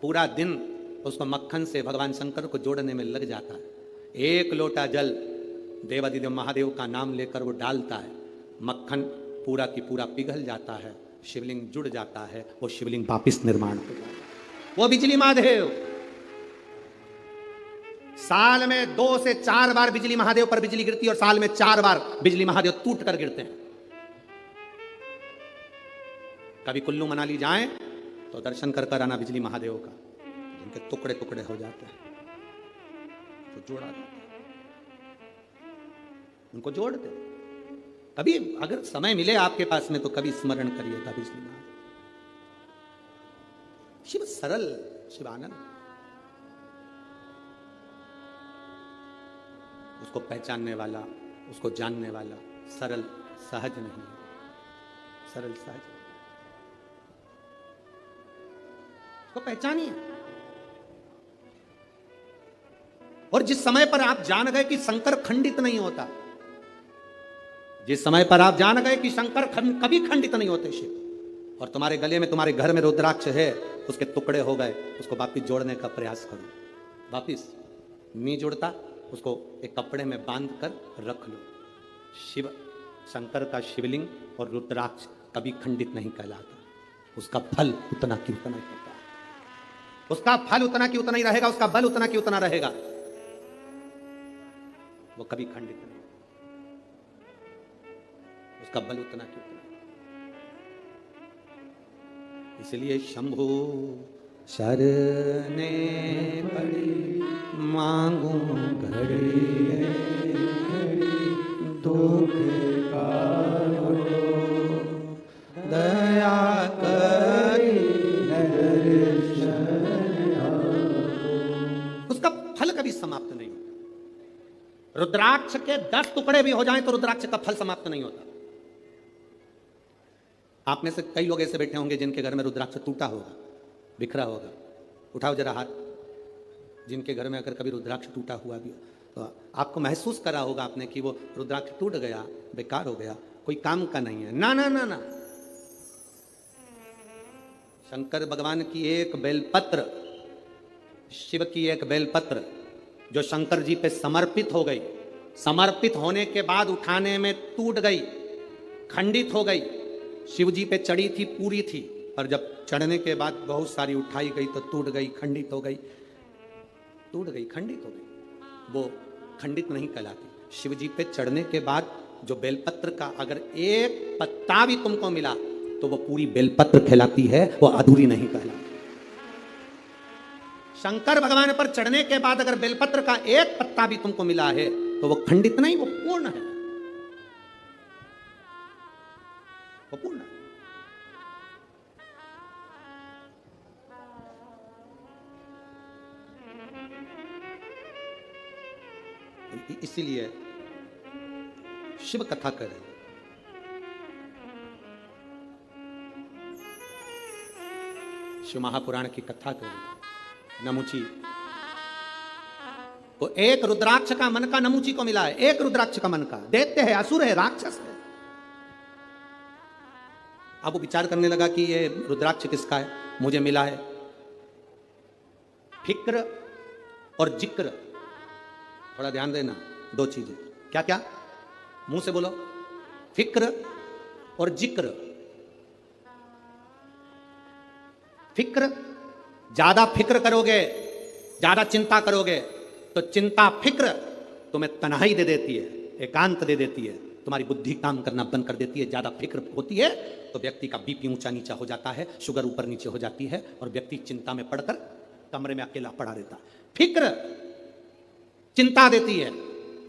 पूरा दिन उसको मक्खन से भगवान शंकर को जोड़ने में लग जाता है। एक लोटा जल देवादिदेव महादेव का नाम लेकर वो डालता है, मक्खन पूरा की पूरा पिघल जाता है, शिवलिंग जुड़ जाता है, वो शिवलिंग वापिस निर्माण हो जाता है। वो बिजली महादेव साल में 2 से 4 बार बिजली महादेव पर बिजली गिरती है, और साल में 4 बार बिजली महादेव टूट कर गिरते हैं। कभी कुल्लू मनाली जाएं तो दर्शन कर कर आना बिजली महादेव का, जिनके टुकड़े टुकड़े हो जाते हैं, तो जोड़ा जाता है, उनको जोड़ दे। कभी अगर समय मिले आपके पास में तो कभी स्मरण करिएगा बिजली महादेव। शिव सरल, शिवानंद, उसको पहचानने वाला, उसको जानने वाला सरल सहज नहीं है, सरल सहज उसको पहचानिए। और जिस समय पर आप जान गए कि शंकर खंडित नहीं होता, जिस समय पर आप जान गए कि शंकर कभी खंडित नहीं होते शिव, और तुम्हारे गले में, तुम्हारे घर में रुद्राक्ष है, उसके टुकड़े हो गए, उसको वापिस जोड़ने का प्रयास करो। वापिस नहीं जुड़ता, उसको एक कपड़े में बांध कर रख लो। शिव शंकर का शिवलिंग और रुद्राक्ष कभी खंडित नहीं कहलाता, उसका फल उतना की उतना ही होता है, उसका फल उतना की उतना ही रहेगा, उसका बल उतना की उतना रहेगा, वो कभी खंडित नहीं, उसका बल उतना की उतना। इसलिए शंभु शरणे पड़ी मांगू घड़ी दुख कारो, दया करी दर्शन आपो। उसका फल कभी समाप्त नहीं होता। रुद्राक्ष के 10 टुकड़े भी हो जाएं तो रुद्राक्ष का फल समाप्त नहीं होता। आप में से कई लोग ऐसे बैठे होंगे जिनके घर में रुद्राक्ष टूटा होगा, बिखरा होगा, उठाओ जरा हाथ, जिनके घर में अगर कभी रुद्राक्ष टूटा हुआ भी हो तो आपको महसूस करा होगा आपने कि वो रुद्राक्ष टूट गया, बेकार हो गया, कोई काम का नहीं है। ना ना ना ना, शंकर भगवान की एक बेलपत्र, शिव की एक बेलपत्र जो शंकर जी पे समर्पित हो गई, समर्पित होने के बाद उठाने में टूट गई, खंडित हो गई। शिव जी पे चढ़ी थी, पूरी थी, पर जब चढ़ने के बाद बहुत सारी उठाई गई तो टूट गई, खंडित हो गई, टूट गई, खंडित हो गई, वो खंडित नहीं कहलाती। शिव जी पे चढ़ने के बाद जो बेलपत्र का अगर एक पत्ता भी तुमको मिला तो वो पूरी बेलपत्र कहलाती है, वो अधूरी नहीं कहलाती। शंकर भगवान पर चढ़ने के बाद अगर बेलपत्र का एक पत्ता भी तुमको मिला है तो वो खंडित नहीं, वो पूर्ण है, वो पूर्ण है। इसीलिए शिव कथा करें, शिव महापुराण की कथा करें। नमुची तो एक रुद्राक्ष का मन का नमुची को मिला है, एक रुद्राक्ष का मन का, दैत्य है, असुर है, राक्षस है। अब वो विचार करने लगा कि ये रुद्राक्ष किसका है, मुझे मिला है। फिक्र और जिक्र, थोड़ा ध्यान देना, 2 चीजें। क्या क्या? मुंह से बोलो, फिक्र और जिक्र। फिक्र, ज्यादा फिक्र करोगे, ज्यादा चिंता करोगे तो चिंता फिक्र तुम्हें तन्हाई दे देती है, एकांत दे देती है, तुम्हारी बुद्धि काम करना बंद कर देती है। ज्यादा फिक्र होती है तो व्यक्ति का बीपी ऊंचा नीचा हो जाता है, शुगर ऊपर नीचे हो जाती है और व्यक्ति चिंता में पड़कर कमरे में अकेला पड़ा रहता है। फिक्र चिंता देती है,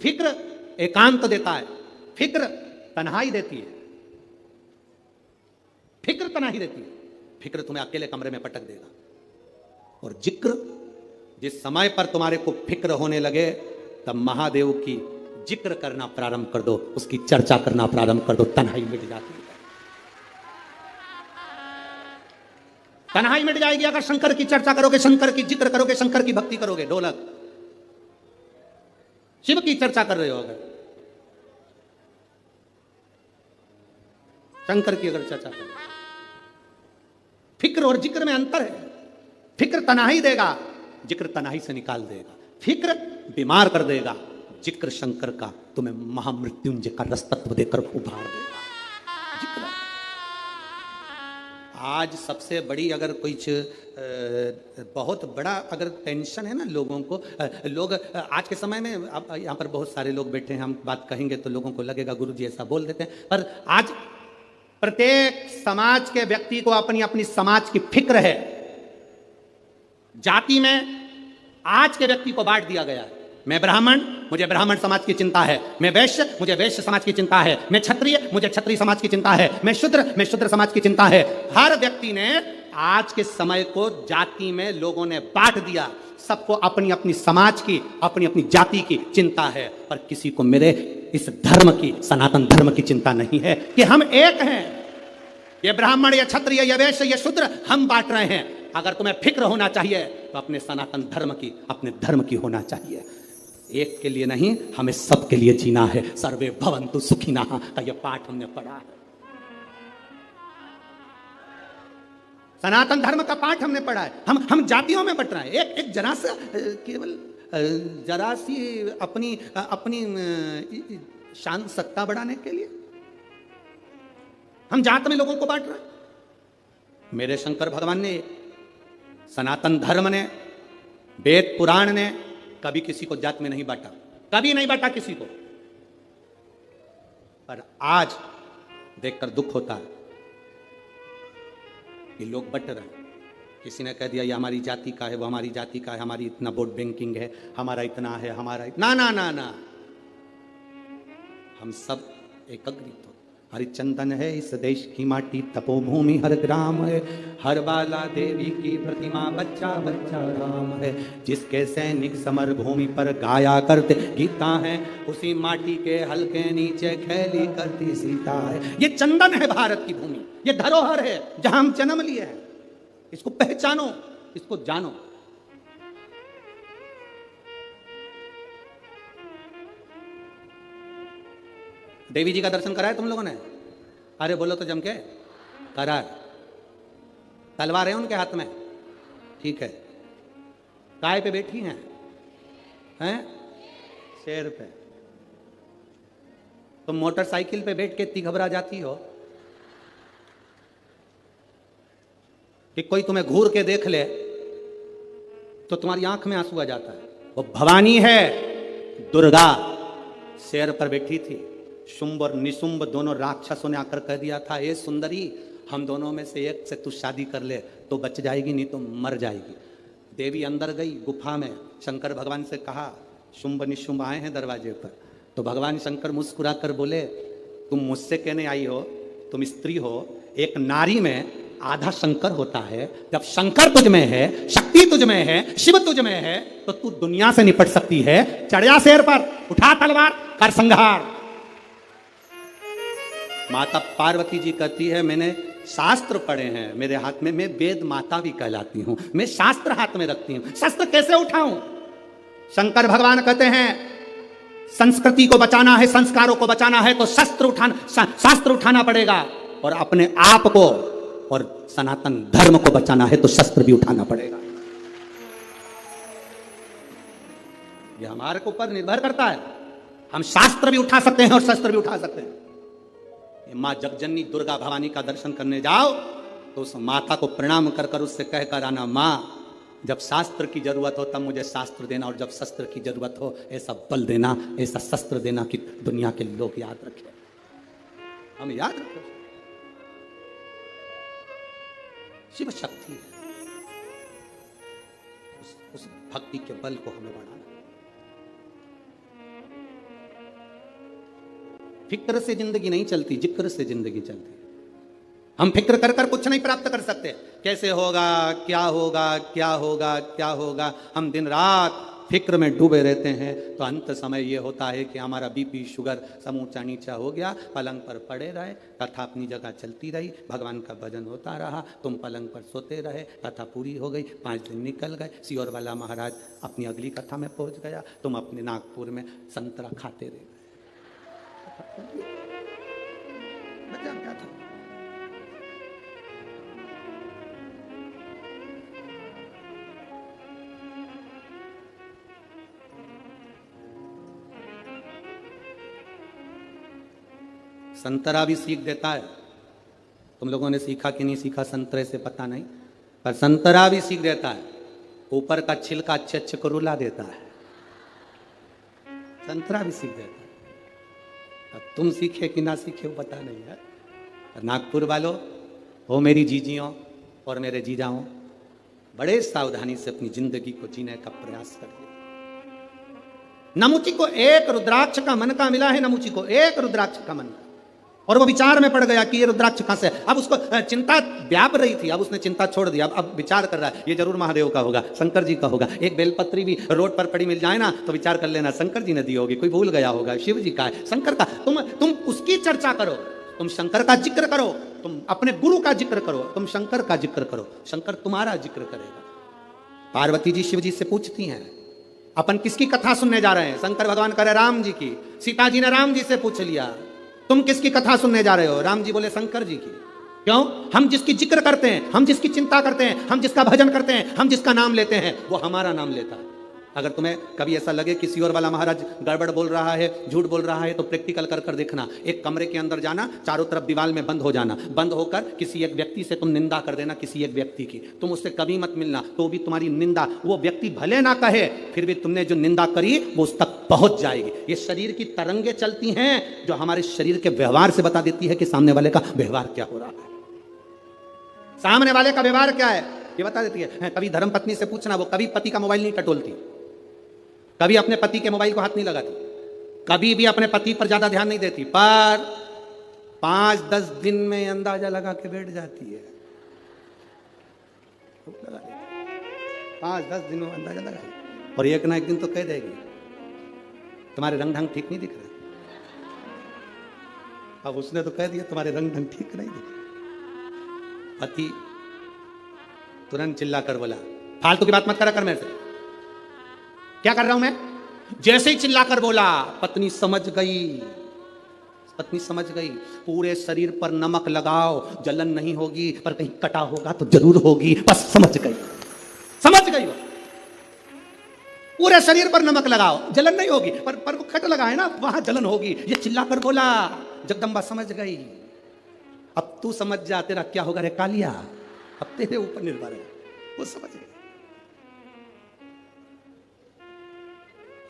फिक्र एकांत देता है, फिक्र तन्हाई देती है, फिक्र तन्हाई देती है। फिक्र तुम्हें अकेले कमरे में पटक देगा। और जिक्र, जिस समय पर तुम्हारे को फिक्र होने लगे तब महादेव की जिक्र करना प्रारंभ कर दो, उसकी चर्चा करना प्रारंभ कर दो, तन्हाई मिट जाती है। तन्हाई मिट जाएगी अगर शंकर की चर्चा करोगे, शंकर की जिक्र करोगे, शंकर की भक्ति करोगे। ढोलक शिव की चर्चा कर रहे हो, अगर शंकर की अगर चर्चा करोगे। फिक्र और जिक्र में अंतर है। फिक्र तन्हाई देगा, जिक्र तन्हाई से निकाल देगा। फिक्र बीमार कर देगा, जिक्र शंकर का तुम्हें महामृत्युंजय का रसतत्व देकर उभार देगा। जिक्र आज सबसे बड़ी अगर कुछ बहुत बड़ा अगर टेंशन है ना लोगों को, लोग आज के समय में, अब यहाँ पर बहुत सारे लोग बैठे हैं, हम बात कहेंगे तो लोगों को लगेगा गुरुजी ऐसा बोल देते हैं, पर आज प्रत्येक समाज के व्यक्ति को अपनी अपनी समाज की फिक्र है। जाति में आज के व्यक्ति को बांट दिया गया है। मैं ब्राह्मण, मुझे ब्राह्मण समाज की चिंता है। मैं वैश्य, मुझे वैश्य समाज की चिंता है। मैं क्षत्रिय, मुझे क्षत्रिय समाज की चिंता है। मैं शूद्र समाज की चिंता है। हर व्यक्ति ने आज के समय को जाति में लोगों ने बांट दिया। सबको अपनी अपनी समाज की, अपनी अपनी जाति की चिंता है, पर किसी को मेरे इस धर्म की, सनातन धर्म की चिंता नहीं है कि हम एक हैं। ये ब्राह्मण या क्षत्रिय या वैश्य या शूद्र हम बांट रहे हैं। अगर तुम्हें फिक्र होना चाहिए तो अपने सनातन धर्म की, अपने धर्म की होना चाहिए। एक के लिए नहीं, हमें सबके लिए जीना है। सर्वे भवन्तु सुखिनः का यह पाठ हमने पढ़ा है। सनातन धर्म का पाठ हमने पढ़ा है। हम जातियों में बट रहे हैं। एक जरा सा केवल जरा सी अपनी शान सत्ता बढ़ाने के लिए हम जात में लोगों को बांट रहे हैं। मेरे शंकर भगवान ने, सनातन धर्म ने, वेद पुराण ने कभी किसी को जात में नहीं बांटा, कभी नहीं बांटा किसी को। पर आज देखकर दुख होता है कि लोग बट रहे हैं। किसी ने कह दिया ये हमारी जाति का है, वो हमारी जाति का है, हमारी इतना वोट बैंकिंग है, हमारा इतना है, हमारा इतना। ना ना ना, हम सब एकत्रित हो। हरिचंदन है इस देश की माटी, तपोभूमि हर ग्राम है, हर बाला देवी की प्रतिमा, बच्चा बच्चा राम है। जिसके सैनिक समर भूमि पर गाया करते गीता है, उसी माटी के हल्के नीचे खेली करती सीता है। ये चंदन है भारत की भूमि, ये धरोहर है जहां हम जन्म लिए हैं। इसको पहचानो, इसको जानो। देवी जी का दर्शन कराया तुम लोगों ने? अरे बोलो तो जम के, करा। तलवार है उनके हाथ में, ठीक है। काय पे बैठी हैं? शेर पे। तुम मोटरसाइकिल पे बैठ के इतनी घबरा जाती हो कि कोई तुम्हें घूर के देख ले तो तुम्हारी आंख में आंसू आ जाता है। वो भवानी है, दुर्गा शेर पर बैठी थी। शुंभ और निशुंभ दोनों राक्षसों ने आकर कह दिया था, ए सुंदरी, हम दोनों में से एक से तू शादी कर ले तो बच जाएगी, नहीं तो मर जाएगी। देवी अंदर गई गुफा में, शंकर भगवान से कहा, शुंभ निशुंभ आए हैं दरवाजे पर। तो भगवान शंकर मुस्कुरा कर बोले, तुम मुझसे कहने आई हो, तुम स्त्री हो। एक नारी में आधा शंकर होता है। जब शंकर तुझ में है, शक्ति तुझ में है, शिव तुझ में है, तो तू दुनिया से निपट सकती है। चढ़ जा शेर पर, उठा तलवार, कर संहार। माता पार्वती जी कहती है, मैंने शास्त्र पढ़े हैं मेरे हाथ में, मैं वेद माता भी कहलाती हूं, मैं शास्त्र हाथ में रखती हूं, शस्त्र कैसे उठाऊं? शंकर भगवान कहते हैं, संस्कृति को बचाना है, संस्कारों को बचाना है तो शास्त्र उठाना पड़ेगा, और अपने आप को और सनातन धर्म को बचाना है तो शस्त्र भी उठाना पड़ेगा। यह हमारे ऊपर निर्भर करता है। हम शास्त्र भी उठा सकते हैं और शस्त्र भी उठा सकते हैं। माँ जगजननी दुर्गा भवानी का दर्शन करने जाओ तो उस माता को प्रणाम कर कर उससे कहकर आना, माँ जब शास्त्र की जरूरत हो तब मुझे शास्त्र देना, और जब शस्त्र की जरूरत हो ऐसा बल देना, ऐसा शस्त्र देना कि दुनिया के लोग याद रखें, हम याद रखें। शिव शक्ति है, उस भक्ति के बल को हमें बढ़ाना। फिक्र से जिंदगी नहीं चलती, जिक्र से जिंदगी चलती। हम फिक्र कर कर कुछ नहीं प्राप्त कर सकते। कैसे होगा, क्या होगा, क्या होगा, क्या होगा, हम दिन रात फिक्र में डूबे रहते हैं। तो अंत समय ये होता है कि हमारा बीपी शुगर सब ऊंचा नीचा हो गया, पलंग पर पड़े रहे, कथा अपनी जगह चलती रही, भगवान का भजन होता रहा, तुम पलंग पर सोते रहे, कथा पूरी हो गई, 5 दिन निकल गए, सियोर वाला महाराज अपनी अगली कथा में पहुंच गया, तुम अपने नागपुर में संतरा खाते रह गए। क्या था? संतरा भी सीख देता है। तुम लोगों ने सीखा कि नहीं सीखा संतरे से पता नहीं, पर संतरा भी सीख देता है। ऊपर का छिलका अच्छे अच्छे को रुला देता है, संतरा भी सीख देता है। अब तुम सीखे कि ना सीखे वो पता नहीं है। नागपुर वालों हो, मेरी जीजियों और मेरे जीजाओं, बड़े सावधानी से अपनी जिंदगी को जीने का प्रयास करिए। नमुची को एक रुद्राक्ष का मन का मिला है, नमुची को एक रुद्राक्ष का मन का, और वो विचार में पड़ गया कि ये रुद्राक्ष कहां से। अब उसको चिंता व्याप रही थी, अब उसने चिंता छोड़ दिया। अब विचार कर रहा है ये जरूर महादेव का होगा, शंकर जी का होगा। एक बेलपत्री भी रोड पर पड़ी मिल जाए ना तो विचार कर लेना शंकर जी ने दी होगी, कोई भूल गया होगा, शिव जी का है, शंकर का। तुम उसकी चर्चा करो, तुम शंकर का जिक्र करो, तुम अपने गुरु का जिक्र करो, तुम शंकर का जिक्र करो, शंकर तुम्हारा जिक्र करेगा। पार्वती जी शिव जी से पूछती हैं, अपन किसकी कथा सुनने जा रहे हैं? शंकर भगवान करे राम जी की। सीता जी ने राम जी से पूछ लिया, तुम किसकी कथा सुनने जा रहे हो? राम जी बोले शंकर जी की। क्यों? हम जिसकी जिक्र करते हैं, हम जिसकी चिंता करते हैं, हम जिसका भजन करते हैं, हम जिसका नाम लेते हैं, वो हमारा नाम लेता है। अगर तुम्हें कभी ऐसा लगे किसी और वाला महाराज गड़बड़ बोल रहा है, झूठ बोल रहा है, तो प्रैक्टिकल कर कर देखना। एक कमरे के अंदर जाना, चारों तरफ दीवार में बंद हो जाना, बंद होकर किसी एक व्यक्ति से तुम निंदा कर देना, किसी एक व्यक्ति की। तुम उससे कभी मत मिलना, तो भी तुम्हारी निंदा वो व्यक्ति भले ना कहे, फिर भी तुमने जो निंदा करी वो उस तक पहुंच जाएगी। ये शरीर की तरंगे चलती हैं जो हमारे शरीर के व्यवहार से बता देती है कि सामने वाले का व्यवहार क्या हो रहा है। सामने वाले का व्यवहार क्या है ये बता देती है। कभी धर्मपत्नी से पूछना, वो कभी पति का मोबाइल नहीं टटोलती, कभी अपने पति के मोबाइल को हाथ नहीं लगाती, कभी भी अपने पति पर ज्यादा ध्यान नहीं देती, पर 5-10 दिन में अंदाजा लगा के बैठ जाती है। 5-10 दिन में अंदाजा लगा, और एक ना एक दिन तो कह देगी तुम्हारे रंग ढंग ठीक नहीं दिख रहा। अब उसने तो कह दिया तुम्हारे रंग ढंग ठीक नहीं दिख रहा। पति तुरंत चिल्ला कर बोला, फालतू की बात मत करा कर मेरे से। क्या कर रहा हूं मैं? जैसे ही चिल्लाकर बोला, पत्नी समझ गई, पत्नी समझ गई। पूरे शरीर पर नमक लगाओ, जलन नहीं होगी, पर कहीं कटा होगा तो जरूर होगी। बस समझ गई, समझ गई। वो पूरे शरीर पर नमक लगाओ, जलन नहीं होगी, पर वो कट लगा है ना, वहां जलन होगी। ये चिल्लाकर बोला, जगदम्बा समझ गई। अब तू समझ जा, तेरा क्या होगा रे कालिया, अब तेरे ऊपर निर्भर है। वो समझ गई।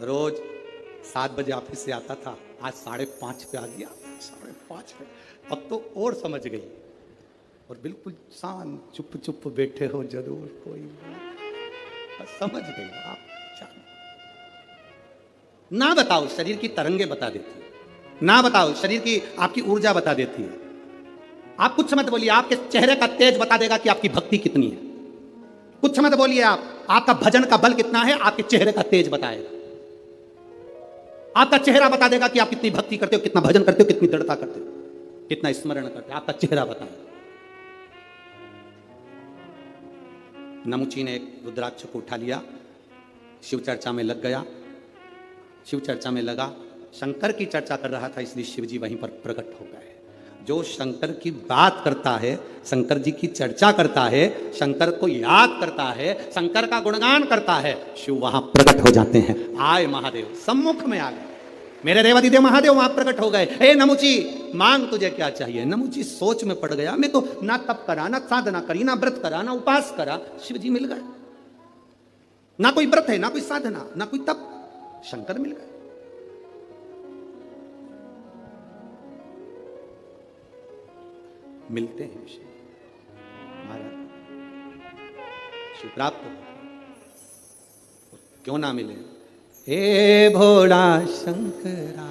रोज 7 बजे ऑफिस से आता था, आज 5:30 पे आ गया, 5:30 पे। अब तो और समझ गई, और बिल्कुल शांत चुप चुप बैठे हो, जरूर कोई बात समझ गई। आप ना बताओ, शरीर की तरंगे बता देती है। ना बताओ, शरीर की आपकी ऊर्जा बता देती है। आप कुछ मत बोलिए, आपके चेहरे का तेज बता देगा कि आपकी भक्ति कितनी है। कुछ मत बोलिए, आपका भजन का बल कितना है, आपके चेहरे का तेज बताएगा। आपका चेहरा बता देगा कि आप कितनी भक्ति करते हो, कितना भजन करते हो, कितनी दृढ़ता करते हो, कितना स्मरण करते हो। आपका चेहरा बताएगा। नमुची ने एक रुद्राक्ष को उठा लिया, शिव चर्चा में लग गया। शिव चर्चा में लगा, शंकर की चर्चा कर रहा था, इसलिए शिव जी वहीं पर प्रकट हो गए। जो शंकर की बात करता है, शंकर जी की चर्चा करता है, शंकर को याद करता है, शंकर का गुणगान करता है, शिव वहां प्रकट हो जाते हैं। आए महादेव, सम्मुख में आ गए मेरे देवादिदेव महादेव, वहां प्रकट हो गए। हे नमुची, मांग तुझे क्या चाहिए? नमुची सोच में पड़ गया, मैं तो ना तप करा, ना साधना करी, ना व्रत करा, ना उपास करा, शिव जी मिल गए। ना कोई व्रत है, ना कोई साधना, ना कोई तप, शंकर मिल गए। मिलते हैं शिव महाराज, शिव प्राप्त हो, क्यों ना मिले। हे भोला शंकरा,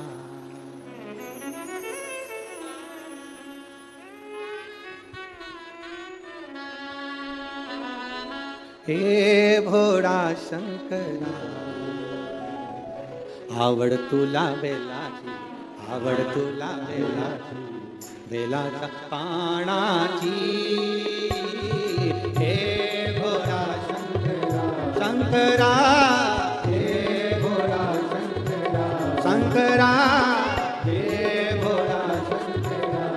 हे भोळा शंकरा, आवड तुला बेलाची, आवड तुला बेलाची, बेलाच्या पानाची। हे भोळा शंकरा, शंकरा, हे भोळा शंकरा, शंकरा, हे भोळा शंकरा,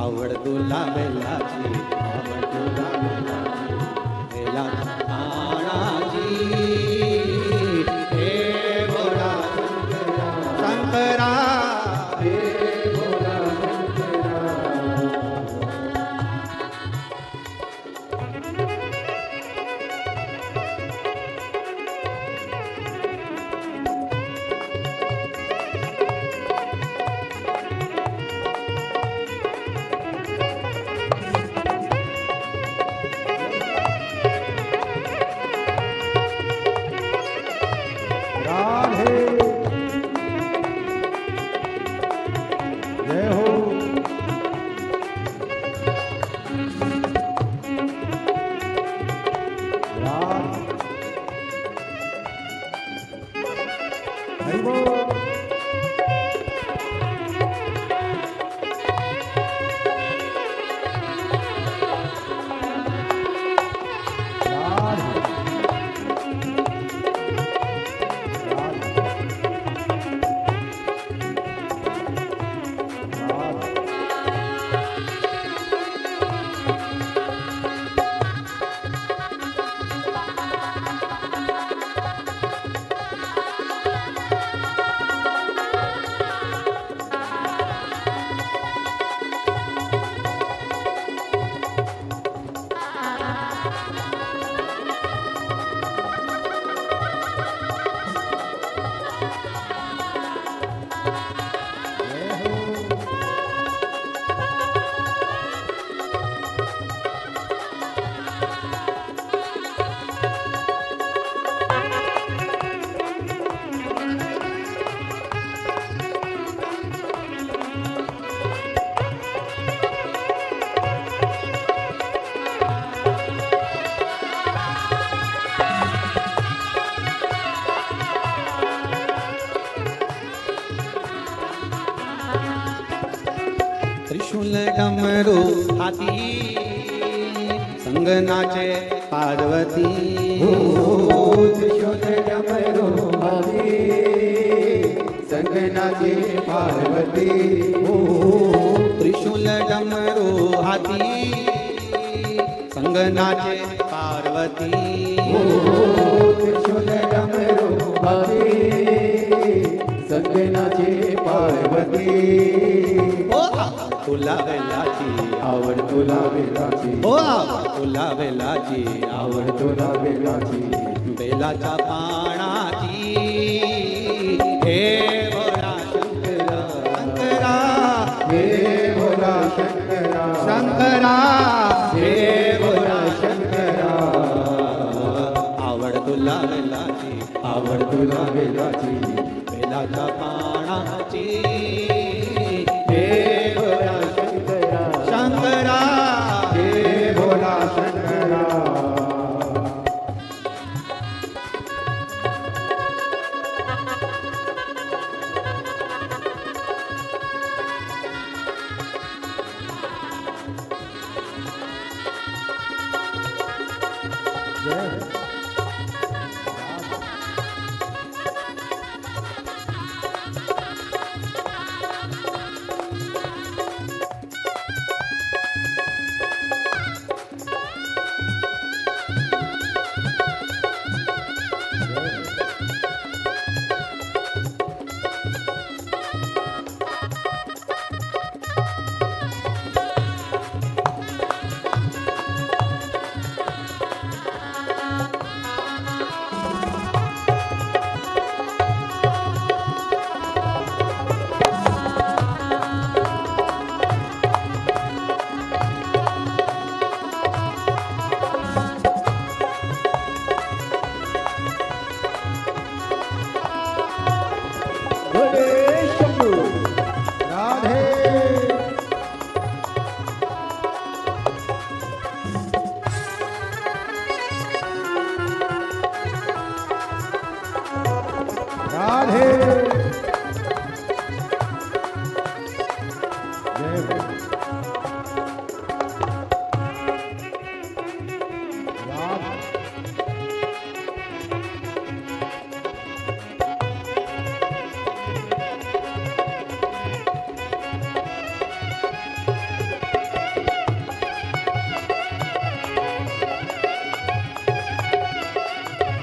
आवड तुला बेलाची, आवड तुला बेलाची पानाची। हे भोळा शंकरा, शंकरा, हे भोळा शंकरा। त्रिशूल डमरू हाती, संग नाचे पार्वती। त्रिशूल डमरू हाती, संग नाचे पार्वती। त्रिशूल डमरू हाती, संग नाचे पार्वती। त्रिशूल डमरू हाती, संग नाचे पार्वती। तुला बेलाची, आवड तुला बेलाची, ओ तुला बेलाची, आवड तुला बेलाची, बेलाच्या पानाची। हे भोळा शंकरा, शंकरा, हे भोला शंकरा, शंकरा, हे भोला शंकरा, आवड तुला बेलाची, आवड तुला बेलाची, बेलाच्या पानाची। हे भोला शंकरा, शंकरा, हे भोला शंकरा। राधे जय हो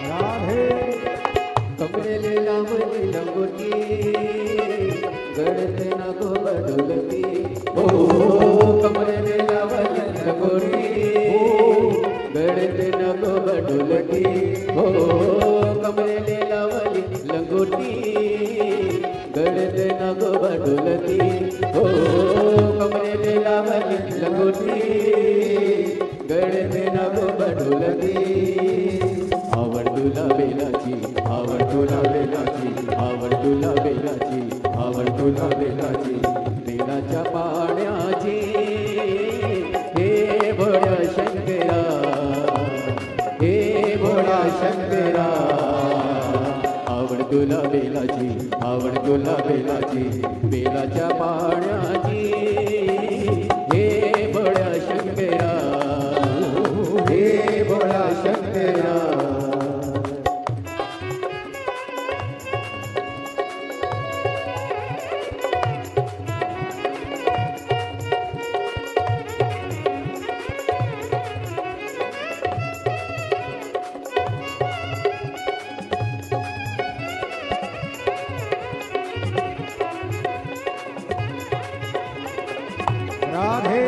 राधे कपड़े ले लावली लंगोटी गड़ते न गो बडोलती ओ कपड़े ले लावली लंगोटी गड़ते न गो बडोलती ओ कपड़े ले लावली लंगोटी गड़ते न गो बडोलती ओ कपड़े ले लावली लंगोटी गड़ते न गो बडोलती आवड तुला बेलाची आवड तुला बेलाची आवड तुला बेलाची आवड तुला बेलाची बेलाच्या पाण्याची हे भोळ्या शंकरा हे भोळ्या शंकरा आवड तुला बेलाची आवड तुला बेलाची बेलाच्या पाण्याची हे भोळ्या शंकरा हे भोळ्या शंकरा राधे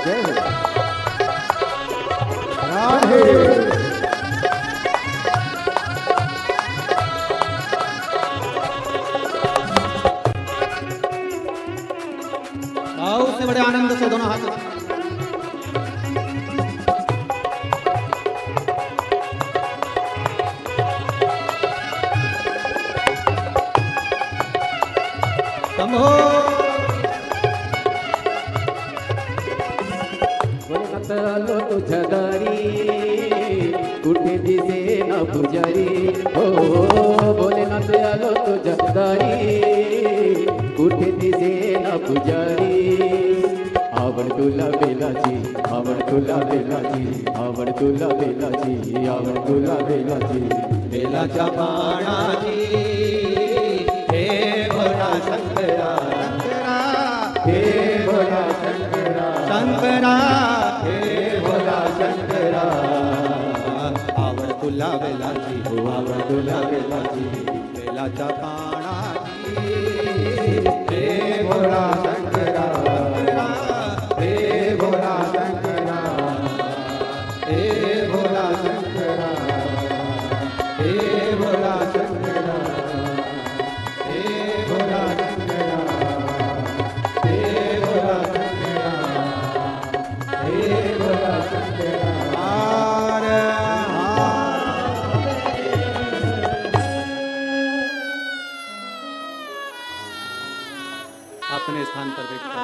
जय हो राधे भाव से बड़े आनंद से दोनों हाथ शंभो वरनात आलो तुझ्या दारी कुठे दिसे ना पुजारी हो भोलेनाथ आलो तुझ्या दारी कुठे दिसे ना पुजारी आवड तुला बेलाची आवड तुला बेलाची आवड तुला बेलाची आवड तुला बेलाची बेलाच्या पानाची हे भोळा शंकरा हे भोला शंकरा शंकरा हे भोला शंकरा आवड तुला बेलाची हो आवड तुला बेलाची बेलाच्या पानाची हे भोला शंकरा हे भोला शंकरा हे भोला शंकरा हे भोला शंकरा हे भोला शंकरा हे भोला शंकरा हे भोला शंकरा हार अपने स्थान पर बैठकर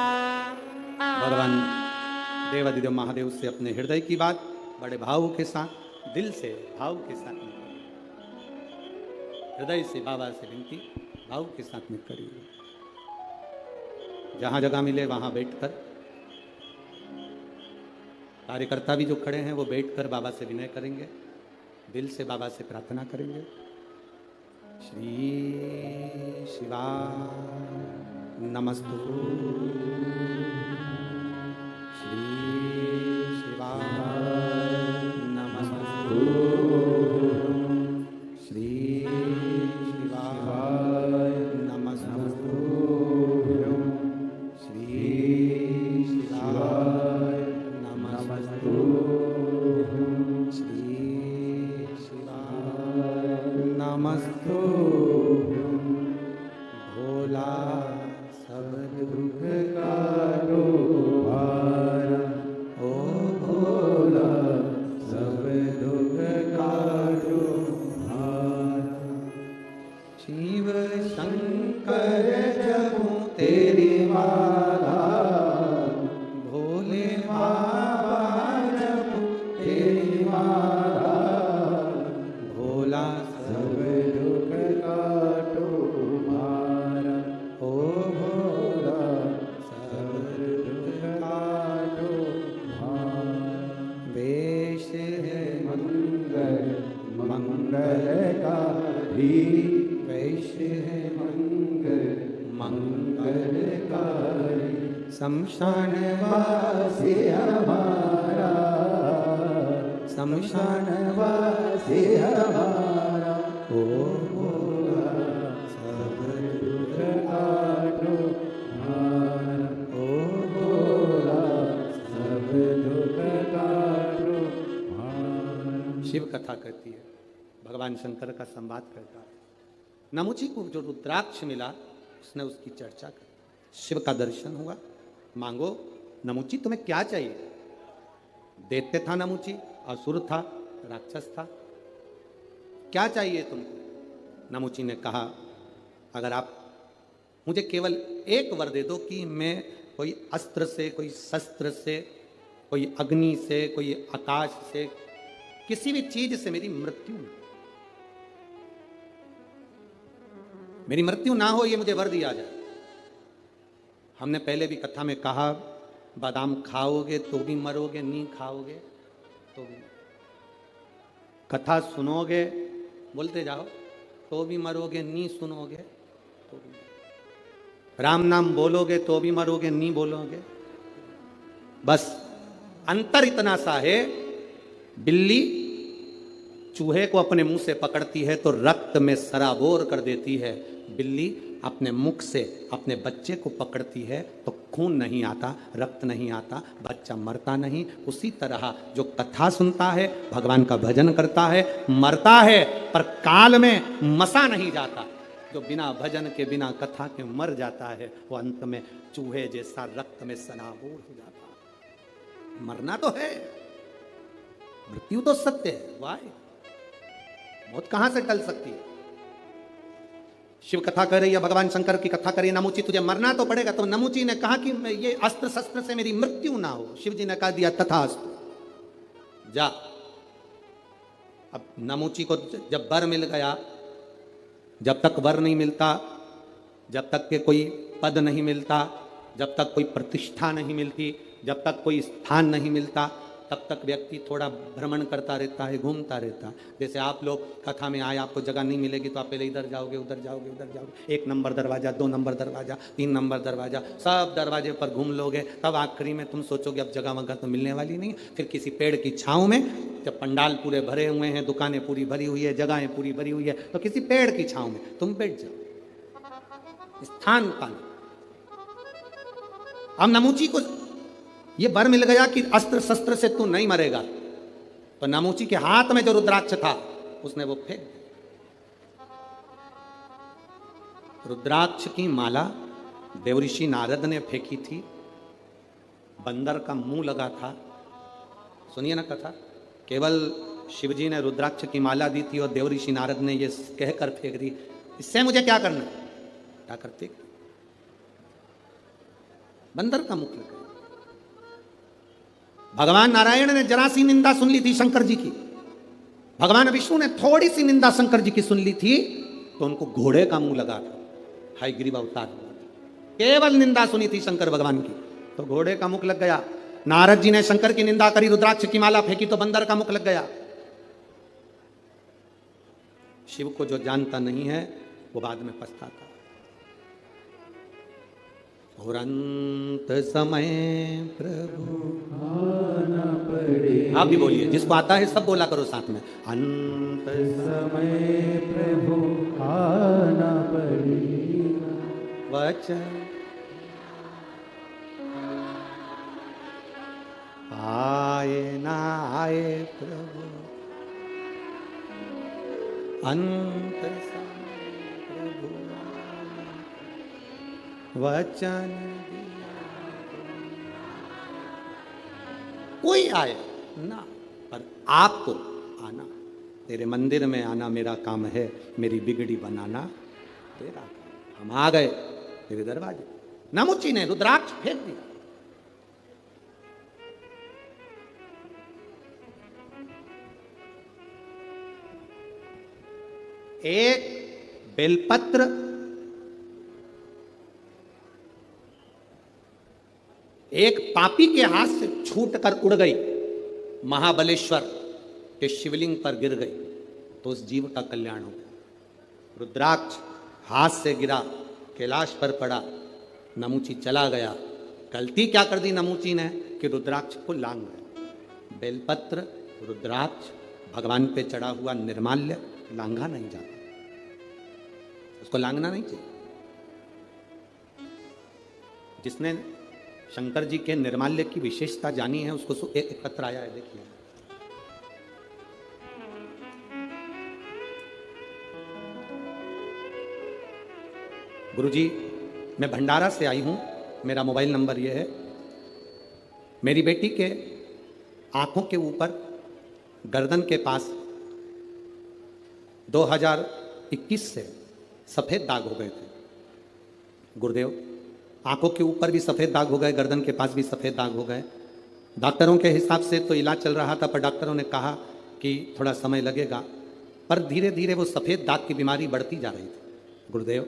भगवान देवादिदेव महादेव से अपने हृदय की बात बड़े भाव के साथ दिल से भाव के साथ में हृदय से बाबा से विनती भाव के साथ में करिए। जहां जगह मिले वहां बैठकर कार्यकर्ता भी जो खड़े हैं वो बैठकर बाबा से विनय करेंगे, दिल से बाबा से प्रार्थना करेंगे। श्री शिवा नमस्तु श्री शिवा भोला सब दुख काटो मारा, ओ भोला सब दुख काटो मारा। वेश है मंगल मंगलकारी, वेश है मंगलकारी, शमशान वासी हमारा, शमशान वासी हमारा, ओ भोला सब दुख काटो मारा, ओ भोला सब दुख काटो मारा। शिव कथा कहती है, भगवान शंकर का संवाद करता है। नमुची को जो रुद्राक्ष मिला उसने उसकी चर्चा की, शिव का दर्शन हुआ। मांगो नमुची तुम्हें क्या चाहिए? दैत्य था नमुची, असुर था, राक्षस था, क्या चाहिए तुमको? नमुची ने कहा अगर आप मुझे केवल एक वर दे दो कि मैं कोई अस्त्र से, कोई शस्त्र से, कोई अग्नि से, कोई आकाश से, किसी भी चीज से मेरी मृत्यु न, मेरी मृत्यु ना हो, ये मुझे वर दिया जाए। हमने पहले भी कथा में कहा, बादाम खाओगे तो भी मरोगे, नहीं खाओगे तो भी। कथा सुनोगे, बोलते जाओ, तो भी मरोगे, नहीं सुनोगे तो भी। राम नाम बोलोगे तो भी मरोगे, नहीं बोलोगे। बस अंतर इतना सा है, बिल्ली चूहे को अपने मुंह से पकड़ती है तो रक्त में सराबोर कर देती है, बिल्ली अपने मुख से अपने बच्चे को पकड़ती है तो खून नहीं आता, रक्त नहीं आता, बच्चा मरता नहीं। उसी तरह जो कथा सुनता है, भगवान का भजन करता है, मरता है पर काल में मसा नहीं जाता। जो बिना भजन के, बिना कथा के मर जाता है, वो अंत में चूहे जैसा रक्त में सराबोर हो जाता है। मरना तो है, मृत्यु तो सत्य है, वाह मौत कहां से टल सकती है? शिव कथा कर रही है, भगवान शंकर की कथा करी, नमुची तुझे मरना तो पड़ेगा। तो नमुची ने कहा कि ये अस्त्र शस्त्र से मेरी मृत्यु ना हो। शिव जी ने कहा दिया तथास्तु, जा। अब नमुची को जब वर मिल गया, जब तक वर नहीं मिलता, जब तक के कोई पद नहीं मिलता, जब तक कोई प्रतिष्ठा नहीं मिलती, जब तक कोई स्थान नहीं मिलता, तब तक व्यक्ति थोड़ा भ्रमण करता रहता है, घूमता रहता है। जैसे आप लोग कथा में आए, आपको जगह नहीं मिलेगी तो आप पहले इधर जाओगे, उधर जाओगे, उधर जाओगे, 1 नंबर दरवाजा, 2 नंबर दरवाजा, 3 नंबर दरवाजा, सब दरवाजे पर घूम लोगे। तब आखिरी में तुम सोचोगे अब जगह वगह तो मिलने वाली नहीं। फिर किसी पेड़ की छाँव में, जब पंडाल पूरे भरे हुए हैं, दुकानें पूरी भरी हुई है, जगहें पूरी भरी हुई है, तो किसी पेड़ की छाँव में तुम बैठ जाओ, स्थान पाना। अब नमुची को ये वर मिल गया कि अस्त्र शस्त्र से तू नहीं मरेगा, तो नमुची के हाथ में जो रुद्राक्ष था उसने वो फेंक दिया। रुद्राक्ष की माला देवऋषि नारद ने फेंकी थी, बंदर का मुंह लगा था। सुनिए ना कथा, केवल शिवजी ने रुद्राक्ष की माला दी थी और देवऋषि नारद ने ये कहकर फेंक दी, इससे मुझे क्या करना, क्या करते? बंदर का मुख लगा। भगवान नारायण ने जरा सी निंदा सुन ली थी शंकर जी की, भगवान विष्णु ने थोड़ी सी निंदा शंकर जी की सुन ली थी तो उनको घोड़े का मुंह लगा था, हयग्रीव अवतार हुआ था। केवल निंदा सुनी थी शंकर भगवान की तो घोड़े का मुख लग गया। नारद जी ने शंकर की निंदा करी, रुद्राक्ष की माला फेंकी तो बंदर का मुख लग गया। शिव को जो जानता नहीं है वो बाद में पछताता। और अंत समय प्रभु आना पड़े, आप भी बोलिए, जिसको आता है सब बोला करो साथ में, अंत समय प्रभु आना पड़ेगा, वचन आए ना आए प्रभु, अंत समय प्रभु वचन दिया। कोई आए ना, पर आपको आना, तेरे मंदिर में आना मेरा काम है, मेरी बिगड़ी बनाना तेरा काम। हम आ गए तेरे दरवाजे। नमुची ने रुद्राक्ष फेंक दिया। एक बेलपत्र, एक पापी के हाथ से छूटकर उड़ गई, महाबलेश्वर के शिवलिंग पर गिर गई, तो उस जीव का कल्याण हो गया। रुद्राक्ष हाथ से गिरा, कैलाश पर पड़ा, नमूची चला गया। गलती क्या कर दी नमूची ने कि रुद्राक्ष को लांग गया। बेलपत्र, रुद्राक्ष, भगवान पे चढ़ा हुआ निर्माल्य लांघा नहीं जाता, उसको लांघना नहीं चाहिए। जिसने शंकर जी के निर्माल्य की विशेषता जानी है उसको एक पत्र आया है, देखिए। गुरुजी, मैं भंडारा से आई हूं, मेरा मोबाइल नंबर यह है। मेरी बेटी के आंखों के ऊपर गर्दन के पास 2021 से सफेद दाग हो गए थे। गुरुदेव, आंखों के ऊपर भी सफेद दाग हो गए, गर्दन के पास भी सफेद दाग हो गए। डॉक्टरों के हिसाब से तो इलाज चल रहा था, पर डॉक्टरों ने कहा कि थोड़ा समय लगेगा, पर धीरे धीरे वो सफेद दाग की बीमारी बढ़ती जा रही थी। गुरुदेव,